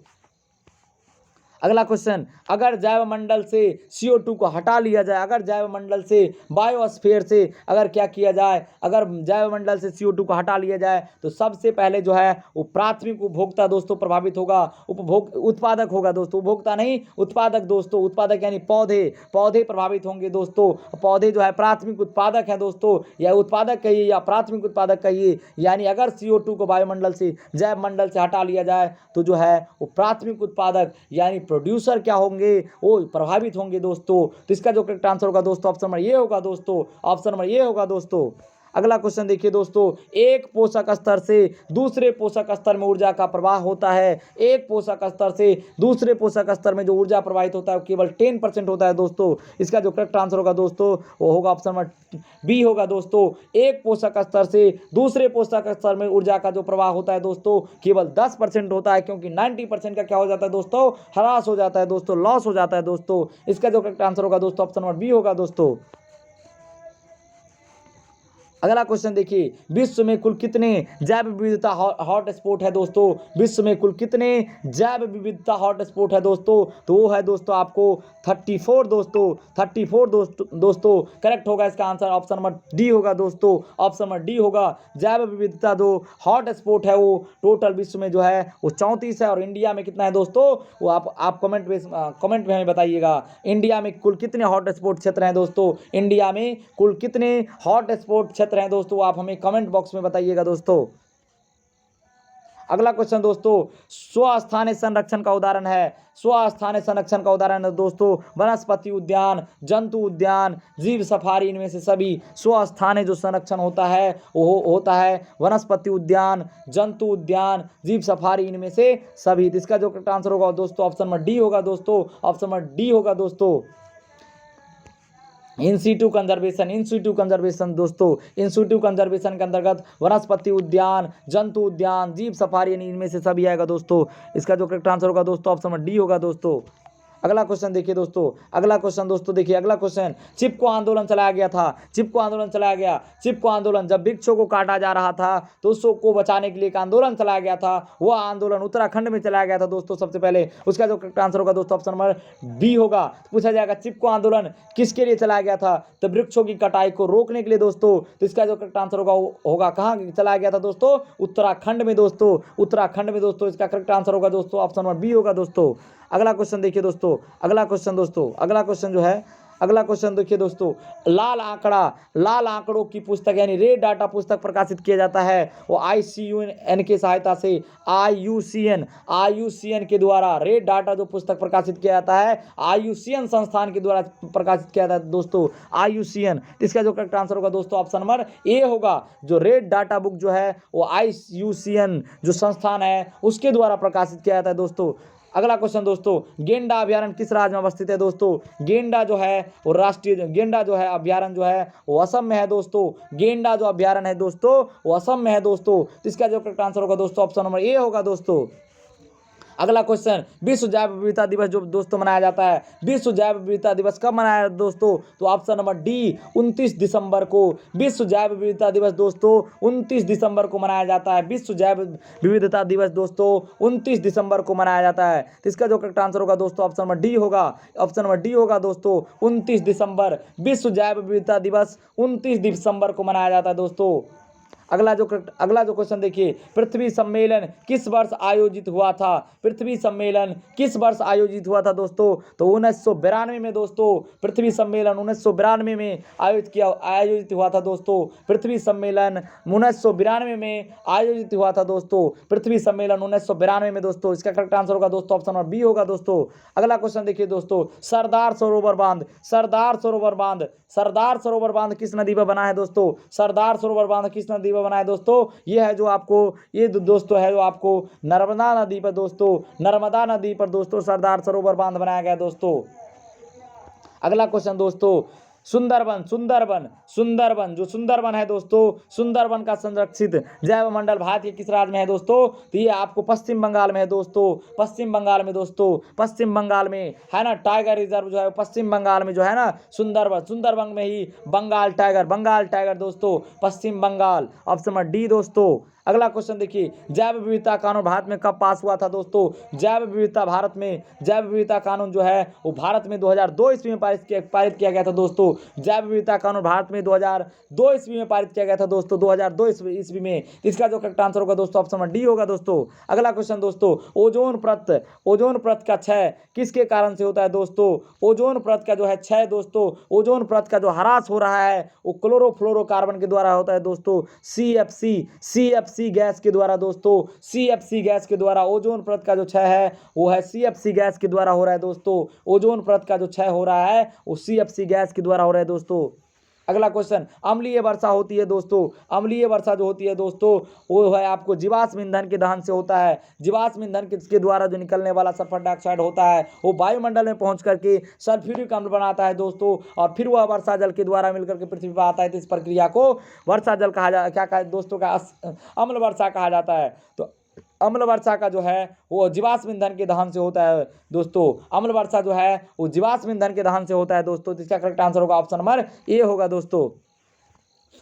अगला क्वेश्चन, अगर जैव मंडल से CO2 को हटा लिया जाए, अगर जैव मंडल से बायोस्फीयर से अगर क्या किया जाए, अगर जैव मंडल से CO2 को हटा लिया जाए तो सबसे पहले जो है वो प्राथमिक उपभोक्ता दोस्तों प्रभावित होगा, उत्पादक होगा दोस्तों, उपभोक्ता नहीं उत्पादक दोस्तों। उत्पादक यानी पौधे प्रभावित होंगे दोस्तों। पौधे जो है प्राथमिक उत्पादक है दोस्तों, या उत्पादक कहिए या प्राथमिक उत्पादक कहिए। यानी अगर CO2 को वायुमंडल से जैव मंडल से हटा लिया जाए तो जो है वो प्राथमिक उत्पादक यानी प्रोड्यूसर क्या होंगे? वो प्रभावित होंगे दोस्तों। तो इसका जो करेक्ट आंसर होगा दोस्तों ऑप्शन नंबर ये होगा दोस्तों, ऑप्शन नंबर ये होगा दोस्तों। अगला क्वेश्चन देखिए दोस्तों, एक पोषक स्तर से दूसरे पोषक स्तर में ऊर्जा का प्रवाह होता है। एक पोषक स्तर से दूसरे पोषक स्तर में जो ऊर्जा प्रवाहित होता है वो केवल 10% होता है दोस्तों। इसका जो करेक्ट आंसर होगा दोस्तों वो होगा ऑप्शन नंबर बी होगा दोस्तों। एक पोषक स्तर से दूसरे पोषक स्तर में ऊर्जा का जो प्रवाह होता है दोस्तों केवल 10% होता है, क्योंकि 90% का क्या हो जाता है दोस्तों? ह्रास हो जाता है दोस्तों, लॉस हो जाता है दोस्तों। इसका जो करेक्ट आंसर होगा दोस्तों ऑप्शन नंबर बी होगा दोस्तों। अगला क्वेश्चन देखिए, विश्व में कुल कितने जैव विविधता हॉट स्पॉट है दोस्तों? विश्व में कुल कितने जैव विविधता हॉट स्पॉट है दोस्तों? तो वो है दोस्तों आपको 34 दोस्तों, 34 दोस्तों करेक्ट होगा। इसका आंसर ऑप्शन नंबर डी होगा दोस्तों, ऑप्शन नंबर डी होगा। जैव विविधता जो हॉट स्पॉट है वो टोटल विश्व में जो है वो 34 है, और इंडिया में कितना है दोस्तों? वो आप कमेंट में हमें बताइएगा। इंडिया में कुल कितने हॉट स्पॉट क्षेत्र हैं दोस्तों? इंडिया में कुल कितने हॉट स्पॉट क्षेत्र हैं दोस्तों? आप हमें कमेंट बॉक्स में बताइएगा दोस्तों। अगला क्वेश्चन दोस्तों, स्वस्थानीय संरक्षण का उदाहरण है। स्वस्थानीय संरक्षण का उदाहरण है दोस्तों वनस्पति उद्यान, जंतु उद्यान, जीव सफारी। इनमें से सभी स्वस्थानीय जो संरक्षण होता है वो होता है वनस्पति उद्यान, जंतु उद्यान, जीव सफारी। इनमें से सभी। इसका जो करेक्ट आंसर होगा दोस्तों ऑप्शन नंबर डी होगा दोस्तों, ऑप्शन नंबर डी होगा दोस्तों। इन सीटू कंजर्वेशन दोस्तों, इन सीटू कंजर्वेशन के अंतर्गत वनस्पति उद्यान, जंतु उद्यान, जीव सफारी, यानी इनमें से सभी आएगा दोस्तों। इसका जो करेक्ट आंसर होगा दोस्तों ऑप्शन नंबर डी होगा दोस्तों। अगला क्वेश्चन देखिए दोस्तों, अगला क्वेश्चन दोस्तों देखिए, अगला क्वेश्चन, चिपको आंदोलन चलाया गया था, चिपको आंदोलन चलाया गया, चिपको आंदोलन जब वृक्षों को काटा जा रहा था तो उसको बचाने के लिए एक आंदोलन चलाया गया था, वह आंदोलन उत्तराखंड में चलाया गया था दोस्तों सबसे पहले। उसका जो करेक्ट आंसर होगा दोस्तों ऑप्शन नंबर बी होगा। पूछा जाएगा चिपको आंदोलन किसके लिए चलाया गया था, तो वृक्षों की कटाई को रोकने के लिए दोस्तों। तो इसका जो करेक्ट आंसर होगा कहाँ चलाया गया था दोस्तों, उत्तराखंड में दोस्तों, उत्तराखंड में दोस्तों। इसका करेक्ट आंसर होगा दोस्तों ऑप्शन नंबर बी होगा दोस्तों। अगला क्वेश्चन देखिए दोस्तों, अगला क्वेश्चन दोस्तों, अगला क्वेश्चन जो है, अगला क्वेश्चन देखिए दोस्तों, लाल आंकड़ों की पुस्तक यानी रेड डाटा पुस्तक प्रकाशित किया जाता है, वो IUCN की सहायता से, IUCN के द्वारा रेड डाटा जो पुस्तक प्रकाशित किया जाता है IUCN संस्थान के द्वारा प्रकाशित किया जाता है दोस्तों, IUCN। इसका जो करेक्ट आंसर होगा दोस्तों ऑप्शन नंबर ए होगा। जो रेड डाटा बुक जो है वो IUCN जो संस्थान है उसके द्वारा प्रकाशित किया जाता है दोस्तों। अगला क्वेश्चन दोस्तों, गेंडा अभ्यारण्य किस राज्य में अवस्थित है दोस्तों। गेंडा जो है वो राष्ट्रीय गेंडा जो है अभ्यारण्य जो है वो असम में है दोस्तों। गेंडा जो अभ्यारण्य है दोस्तों वो असम में है दोस्तों। तो इसका जो करेक्ट आंसर होगा दोस्तों ऑप्शन नंबर ए होगा दोस्तों। अगला क्वेश्चन, विश्व जैव विविधता दिवस जो दोस्तों मनाया जाता है, विश्व जैव विविधता दिवस कब मनाया दोस्तों, तो ऑप्शन नंबर डी 29 दिसंबर को। विश्व जैव विविधता दिवस दोस्तों 29 दिसंबर को मनाया जाता है। विश्व जैव विविधता दिवस दोस्तों 29 दिसंबर को मनाया जाता है। तो इसका जो करेक्ट आंसर होगा दोस्तों ऑप्शन नंबर डी होगा, ऑप्शन नंबर डी होगा दोस्तों 29 दिसंबर। विश्व जैव विविधता दिवस 29 दिसंबर को मनाया जाता है दोस्तों। अगला जो क्वेश्चन देखिए, पृथ्वी सम्मेलन किस वर्ष आयोजित हुआ था। पृथ्वी सम्मेलन किस वर्ष आयोजित हुआ था दोस्तों, तो 1992 में दोस्तों। पृथ्वी सम्मेलन 1992 में आयोजित हुआ था दोस्तों। पृथ्वी सम्मेलन 1992 में आयोजित हुआ था दोस्तों। पृथ्वी सम्मेलन 1992 में दोस्तों। इसका करेक्ट आंसर होगा दोस्तों ऑप्शन नंबर बी होगा दोस्तों। अगला क्वेश्चन देखिए दोस्तों, सरदार सरोवर बांध, सरदार सरोवर बांध, सरदार सरोवर बांध किस नदी पर बना है दोस्तों। सरदार सरोवर बांध किस नदी पर बना है दोस्तों, ये है जो आपको, ये दोस्तों है जो आपको नर्मदा नदी पर दोस्तों, नर्मदा नदी पर दोस्तों सरदार सरोवर बांध बनाया गया दोस्तों। अगला क्वेश्चन दोस्तों, सुंदरबन, सुंदरबन जो सुंदरबन है दोस्तों, सुंदरबन का संरक्षित जैव मंडल भारत के किस राज्य में है दोस्तों, तो ये आपको पश्चिम बंगाल में है दोस्तों। पश्चिम बंगाल में दोस्तों, पश्चिम बंगाल में है ना। टाइगर रिजर्व जो है पश्चिम बंगाल में जो है ना, सुंदरबन में ही बंगाल टाइगर दोस्तों, पश्चिम बंगाल। ऑप्शन नंबर डी दोस्तों। अगला क्वेश्चन देखिए, जैव विविधता कानून भारत में कब पास हुआ था दोस्तों। जैव विविधता कानून जो है वो भारत में 2002 ईस्वी में पारित किया गया था दोस्तों। जैव विविधता कानून भारत में 2002 ईस्वी में पारित किया गया था दोस्तों, 2002 ईस्वी में। इसका जो करेक्ट आंसर होगा दोस्तों ऑप्शन नंबर डी होगा दोस्तों। अगला क्वेश्चन दोस्तों, ओजोन परत का क्षय किसके कारण से होता है दोस्तों। ओजोन परत का जो है क्षय दोस्तों, ओजोन परत का जो ह्रास हो रहा है वो क्लोरोफ्लोरोकार्बन के द्वारा होता है दोस्तों, CFC गैस के द्वारा दोस्तों। CFC गैस के द्वारा ओजोन परत का जो क्षय है वो है CFC गैस के द्वारा हो रहा है दोस्तों। ओजोन परत का जो क्षय हो रहा है वो CFC गैस के द्वारा हो रहा है दोस्तों। अगला क्वेश्चन, अम्लीय वर्षा होती है दोस्तों, अम्लीय वर्षा जो होती है दोस्तों वो है आपको जीवाश्म ईंधन के दहन से होता है। जीवाश्म ईंधन के द्वारा जो निकलने वाला सल्फर डाइऑक्साइड होता है वो वायुमंडल में पहुंच करके सल्फ्यूरिक अम्ल बनाता है दोस्तों, और फिर वह वर्षा जल के द्वारा मिलकर के पृथ्वी पर आता है। तो इस प्रक्रिया को वर्षा जल कहा जाता है, क्या कहा दोस्तों का अम्ल वर्षा कहा जाता है। तो अम्ल वर्षा का जो है वो जीवाश्म ईंधन के दहन से होता है दोस्तों। अम्ल वर्षा जो है वो जीवाश्म ईंधन के दहन से होता है दोस्तों। तो इसका करेक्ट आंसर होगा ऑप्शन नंबर ए होगा दोस्तों।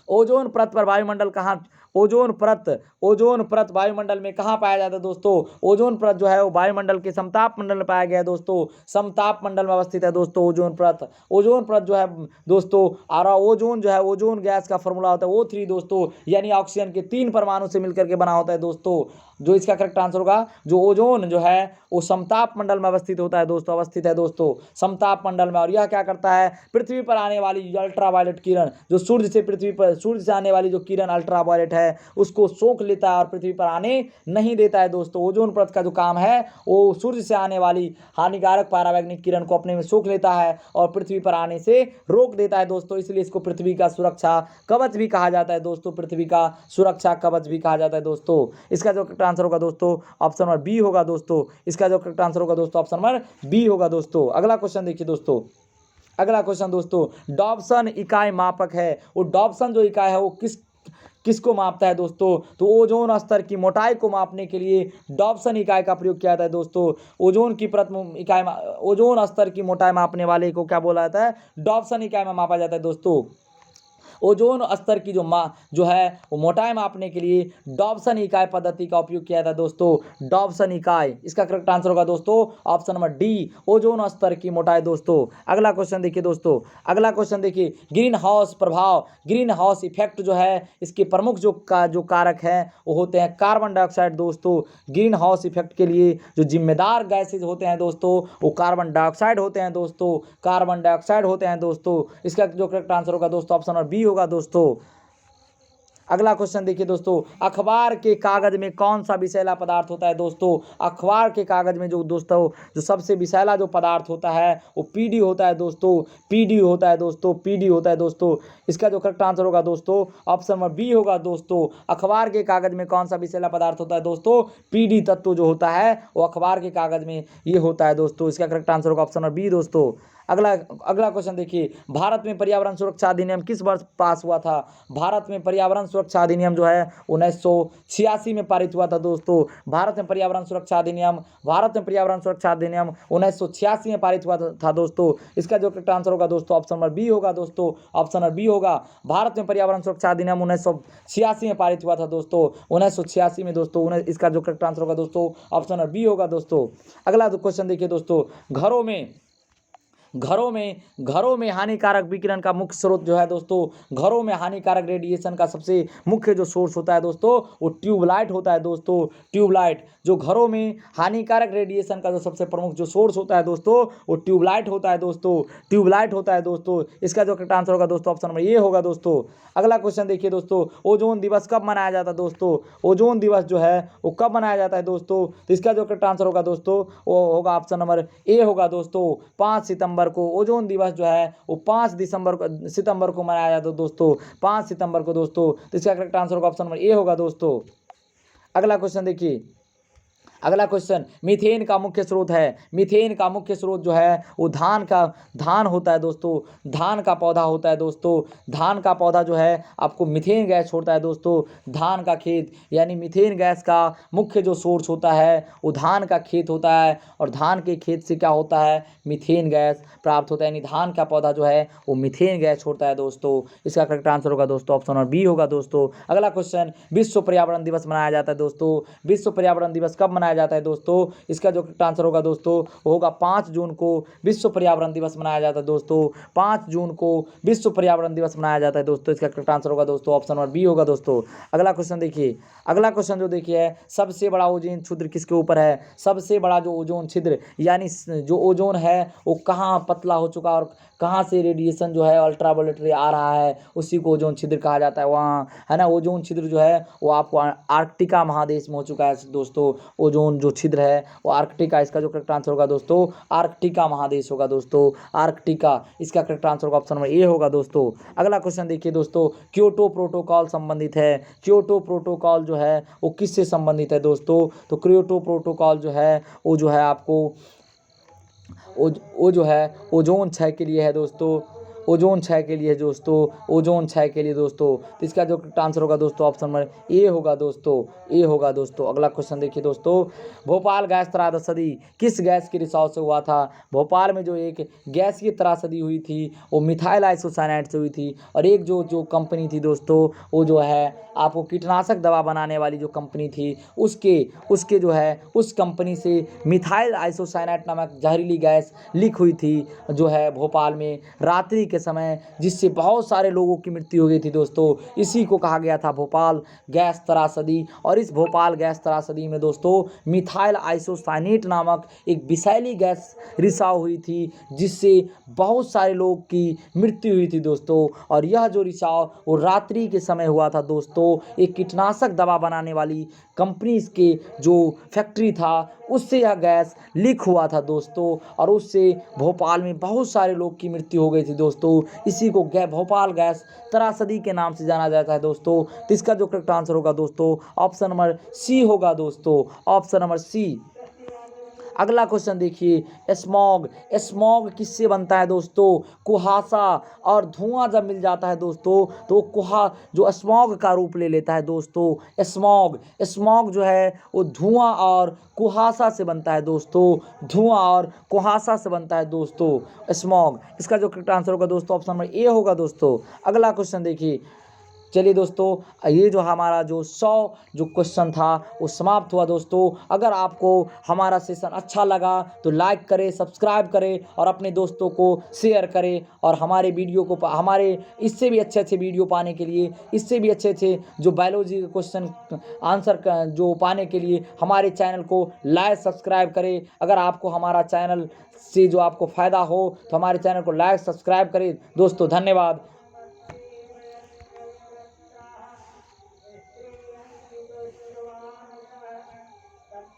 ओजोन परत पर वायुमंडल कहाँ, ओजोन परत वायुमंडल में कहाँ पाया जाता है दोस्तों। ओजोन परत जो है वो वायुमंडल के समताप मंडल में पाया गया है दोस्तों, समताप मंडल में अवस्थित है दोस्तों ओजोन परत जो है दोस्तों। और ओजोन जो है, ओजोन गैस का फॉर्मूला होता है O3 दोस्तों, यानी ऑक्सीजन के 3 परमाणु से मिलकर के बना होता है दोस्तों। जो इसका करेक्ट आंसर होगा, जो ओजोन जो है वो समताप मंडल में अवस्थित होता है दोस्तों, अवस्थित है दोस्तों समताप मंडल में। और यह क्या करता है, पृथ्वी पर आने वाली अल्ट्रावायलेट किरण, जो सूर्य से आने वाली जो किरण अल्ट्रावायलेट है उसको सोख लेता है और पृथ्वी पर आने नहीं देता है दोस्तों। ओजोन परत का जो काम है वो सूर्य से आने वाली हानिकारक परावैंगनिक किरण को अपने में सोख लेता है और पृथ्वी पर आने से रोक देता है दोस्तों। इसलिए इसको पृथ्वी का सुरक्षा कवच भी कहा जाता है दोस्तों, पृथ्वी का सुरक्षा कवच भी कहा जाता है दोस्तों। इसका जो करेक्ट आंसर होगा दोस्तों ऑप्शन नंबर बी होगा दोस्तों। इसका जो करेक्ट आंसर होगा दोस्तों ऑप्शन नंबर बी होगा दोस्तों। अगला क्वेश्चन देखिए दोस्तों, अगला क्वेश्चन दोस्तों, डॉप्सन इकाई मापक है, वो डॉप्सन जो इकाई है वो किसको मापता है दोस्तों? तो ओजोन स्तर की मोटाई को मापने के लिए डॉप्सन इकाई का प्रयोग किया जाता है दोस्तों। ओजोन की इकाई ओजोन स्तर की मोटाई मापने वाले को क्या बोला जाता है? डॉप्सन इकाई में मापा जाता है दोस्तों। ओजोन स्तर की जो है वो मोटाई मापने के लिए डॉप्सन इकाई पद्धति का उपयोग किया था दोस्तों। डॉप्सन इकाई, इसका करेक्ट आंसर होगा दोस्तों ऑप्शन नंबर डी, ओजोन स्तर की मोटाई दोस्तों। अगला क्वेश्चन देखिए दोस्तों, अगला क्वेश्चन देखिए, ग्रीन हाउस प्रभाव, ग्रीन हाउस इफेक्ट जो है इसके प्रमुख जो कारक हैं वो होते हैं कार्बन डाइऑक्साइड दोस्तों। ग्रीन हाउस इफेक्ट के लिए जो जिम्मेदार गैसेज होते हैं दोस्तों वो कार्बन डाइऑक्साइड होते हैं दोस्तों, कार्बन डाइऑक्साइड होते हैं दोस्तों। इसका जो करेक्ट आंसर होगा दोस्तों ऑप्शन नंबर बी होगा दोस्तों। अगला क्वेश्चन देखिए दोस्तों, अखबार के कागज में कौन सा विषैला पदार्थ होता है दोस्तों? अखबार के कागज में जो दोस्तों जो सबसे विषैला जो पदार्थ होता है वो पीडी होता है दोस्तों, पीडी होता है दोस्तों, पीडी होता है दोस्तों। इसका जो करेक्ट आंसर होगा दोस्तों ऑप्शन नंबर बी होगा दोस्तों। अखबार के कागज में कौन सा विषैला पदार्थ होता है दोस्तों? पीडी तत्व जो होता है वो अखबार के कागज में ये होता है दोस्तों। इसका करेक्ट आंसर होगा ऑप्शन नंबर बी दोस्तों। अगला क्वेश्चन देखिए, भारत में पर्यावरण सुरक्षा अधिनियम किस वर्ष पास हुआ था? भारत में पर्यावरण सुरक्षा अधिनियम जो है 1986 में पारित हुआ था दोस्तों। भारत में पर्यावरण सुरक्षा अधिनियम 1986 में पारित हुआ था दोस्तों। इसका जो करेक्ट आंसर होगा दोस्तों ऑप्शन नंबर बी होगा दोस्तों, ऑप्शन नंबर बी होगा। भारत में पर्यावरण सुरक्षा अधिनियम 1986 में पारित हुआ था दोस्तों, 1986 में दोस्तों। इसका जो करेक्ट आंसर होगा दोस्तों ऑप्शन नंबर बी होगा दोस्तों। अगला क्वेश्चन देखिए दोस्तों, घरों में हानिकारक विकिरण का मुख्य स्रोत जो है दोस्तों, घरों में हानिकारक रेडिएशन का सबसे मुख्य जो सोर्स होता है दोस्तों वो ट्यूबलाइट होता है दोस्तों। ट्यूबलाइट, जो घरों में हानिकारक रेडिएशन का जो सबसे प्रमुख जो सोर्स होता है दोस्तों वो ट्यूबलाइट होता है दोस्तों, ट्यूबलाइट होता है दोस्तों। इसका जो करेक्ट आंसर होगा दोस्तों ऑप्शन नंबर ए होगा दोस्तों। अगला क्वेश्चन देखिए दोस्तों, ओजोन दिवस कब मनाया जाता है दोस्तों? ओजोन दिवस जो है वो कब मनाया जाता है दोस्तों? तो इसका जो करेक्ट आंसर होगा दोस्तों वो होगा ऑप्शन नंबर ए होगा दोस्तों। 5 सितंबर को ओजोन दिवस जो है वो 5 सितंबर को मनाया जाता है दोस्तों, 5 सितंबर को दोस्तों। तो इसका करेक्ट आंसर होगा ऑप्शन नंबर ए होगा दोस्तों। अगला क्वेश्चन देखिए, अगला क्वेश्चन, मीथेन का मुख्य स्रोत है, मीथेन का मुख्य स्रोत जो है वो धान होता है दोस्तों, धान का पौधा होता है दोस्तों। धान का पौधा जो है आपको मीथेन गैस छोड़ता है दोस्तों। धान का खेत, यानी मीथेन गैस का मुख्य जो सोर्स होता है वो धान का खेत होता है, और धान के खेत से क्या होता है? मीथेन गैस प्राप्त होता है, यानी धान का पौधा जो है वो मीथेन गैस छोड़ता है दोस्तों। इसका करेक्ट आंसर होगा दोस्तों ऑप्शन नंबर बी होगा दोस्तों। अगला क्वेश्चन, विश्व पर्यावरण दिवस मनाया जाता है दोस्तों। विश्व पर्यावरण दिवस कब मनाया जाता है दोस्तों? इसका जो करेक्ट आंसर होगा दोस्तों वो होगा 5 जून को विश्व पर्यावरण दिवस मनाया जाता है दोस्तों। 5 जून को विश्व पर्यावरण दिवस मनाया जाता है दोस्तों। इसका करेक्ट आंसर होगा दोस्तों ऑप्शन नंबर बी होगा दोस्तों। अगला क्वेश्चन देखिए, अगला क्वेश्चन जो देखिए है, सबसे बड़ा ओजोन छिद्र किसके ऊपर है? सबसे बड़ा जो ओजोन छिद्र, यानी जो ओजोन है वो कहाँ पतला हो चुका और कहाँ से रेडिएशन जो है अल्ट्रावायलेट रे आ रहा है, उसी को ओजोन छिद्र कहा जाता है, वहाँ है ना। ओजोन छिद्र जो है वो आपको आर्कटिका महादेश में हो चुका है दोस्तों। ओजोन जो छिद्र है वो आर्कटिका, इसका जो करेक्ट आंसर होगा दोस्तों आर्कटिका महादेश होगा दोस्तों, आर्कटिका। इसका करेक्ट आंसर होगा ऑप्शन नंबर ए होगा दोस्तों। अगला क्वेश्चन देखिए दोस्तों, क्योटो प्रोटोकॉल संबंधित है। क्योटो प्रोटोकॉल जो है वो किससे संबंधित है दोस्तों? तो क्योटो प्रोटोकॉल जो है वो जो है आपको वो जो है ओजोन क्षय के लिए है दोस्तों, ओजोन क्षय के लिए दोस्तों, ओजोन क्षय के लिए दोस्तों। तो इसका जो आंसर होगा दोस्तों ऑप्शन नंबर ए होगा दोस्तों, ए होगा दोस्तों। अगला क्वेश्चन देखिए दोस्तों, भोपाल गैस त्रासदी किस गैस के रिसाव से हुआ था? भोपाल में जो एक गैस की त्रासदी हुई थी वो मिथाइल आइसोसाइनेट से हुई थी, और एक जो कंपनी थी दोस्तों वो जो है आपको कीटनाशक दवा बनाने वाली जो कंपनी थी उसके जो है उस कंपनी से मिथाइल आइसोसाइनेट नामक जहरीली गैस लीक हुई थी जो है भोपाल में रात्रि के समय, जिससे बहुत सारे लोगों की मृत्यु हो गई थी दोस्तों। इसी को कहा गया था भोपाल गैस त्रासदी, और इस भोपाल गैस त्रासदी में दोस्तों मिथाइल आइसोसाइनेट नामक एक विषैली गैस रिसाव हुई थी, जिससे बहुत सारे लोगों की मृत्यु हुई थी दोस्तों। और यह जो रिसाव वो रात्रि के समय हुआ था दोस्तों, एक कीटनाशक दवा बनाने वाली कंपनी के जो फैक्ट्री था उससे यह गैस लीक हुआ था दोस्तों, और उससे भोपाल में बहुत सारे लोग की मृत्यु हो गई थी दोस्तों। इसी को भोपाल गैस त्रासदी के नाम से जाना जाता है दोस्तों। तो इसका जो करेक्ट आंसर होगा दोस्तों ऑप्शन नंबर सी होगा दोस्तों, ऑप्शन नंबर सी। अगला क्वेश्चन देखिए, स्मॉग। स्मॉग किससे बनता है दोस्तों? कुहासा और धुआं जब मिल जाता है दोस्तों तो जो स्मॉग का रूप ले लेता है दोस्तों। स्मॉग स्मॉग जो है वो धुआं और कुहासा से बनता है दोस्तों। धुआं और कुहासा से बनता है दोस्तों स्मॉग। इसका जो करेक्ट आंसर होगा दोस्तों ऑप्शन नंबर ए होगा दोस्तों। अगला क्वेश्चन देखिए, चलिए दोस्तों ये जो हमारा जो 100 जो क्वेश्चन था वो समाप्त हुआ दोस्तों। अगर आपको हमारा सेशन अच्छा लगा तो लाइक करें, सब्सक्राइब करें और अपने दोस्तों को शेयर करें। और हमारे वीडियो को हमारे इससे भी अच्छे अच्छे वीडियो पाने के लिए, इससे भी अच्छे अच्छे जो बायोलॉजी के क्वेश्चन आंसर जो पाने के लिए हमारे चैनल को लाइक सब्सक्राइब करें। अगर आपको हमारा चैनल से जो आपको फ़ायदा हो तो हमारे चैनल को लाइक सब्सक्राइब करें दोस्तों। धन्यवाद।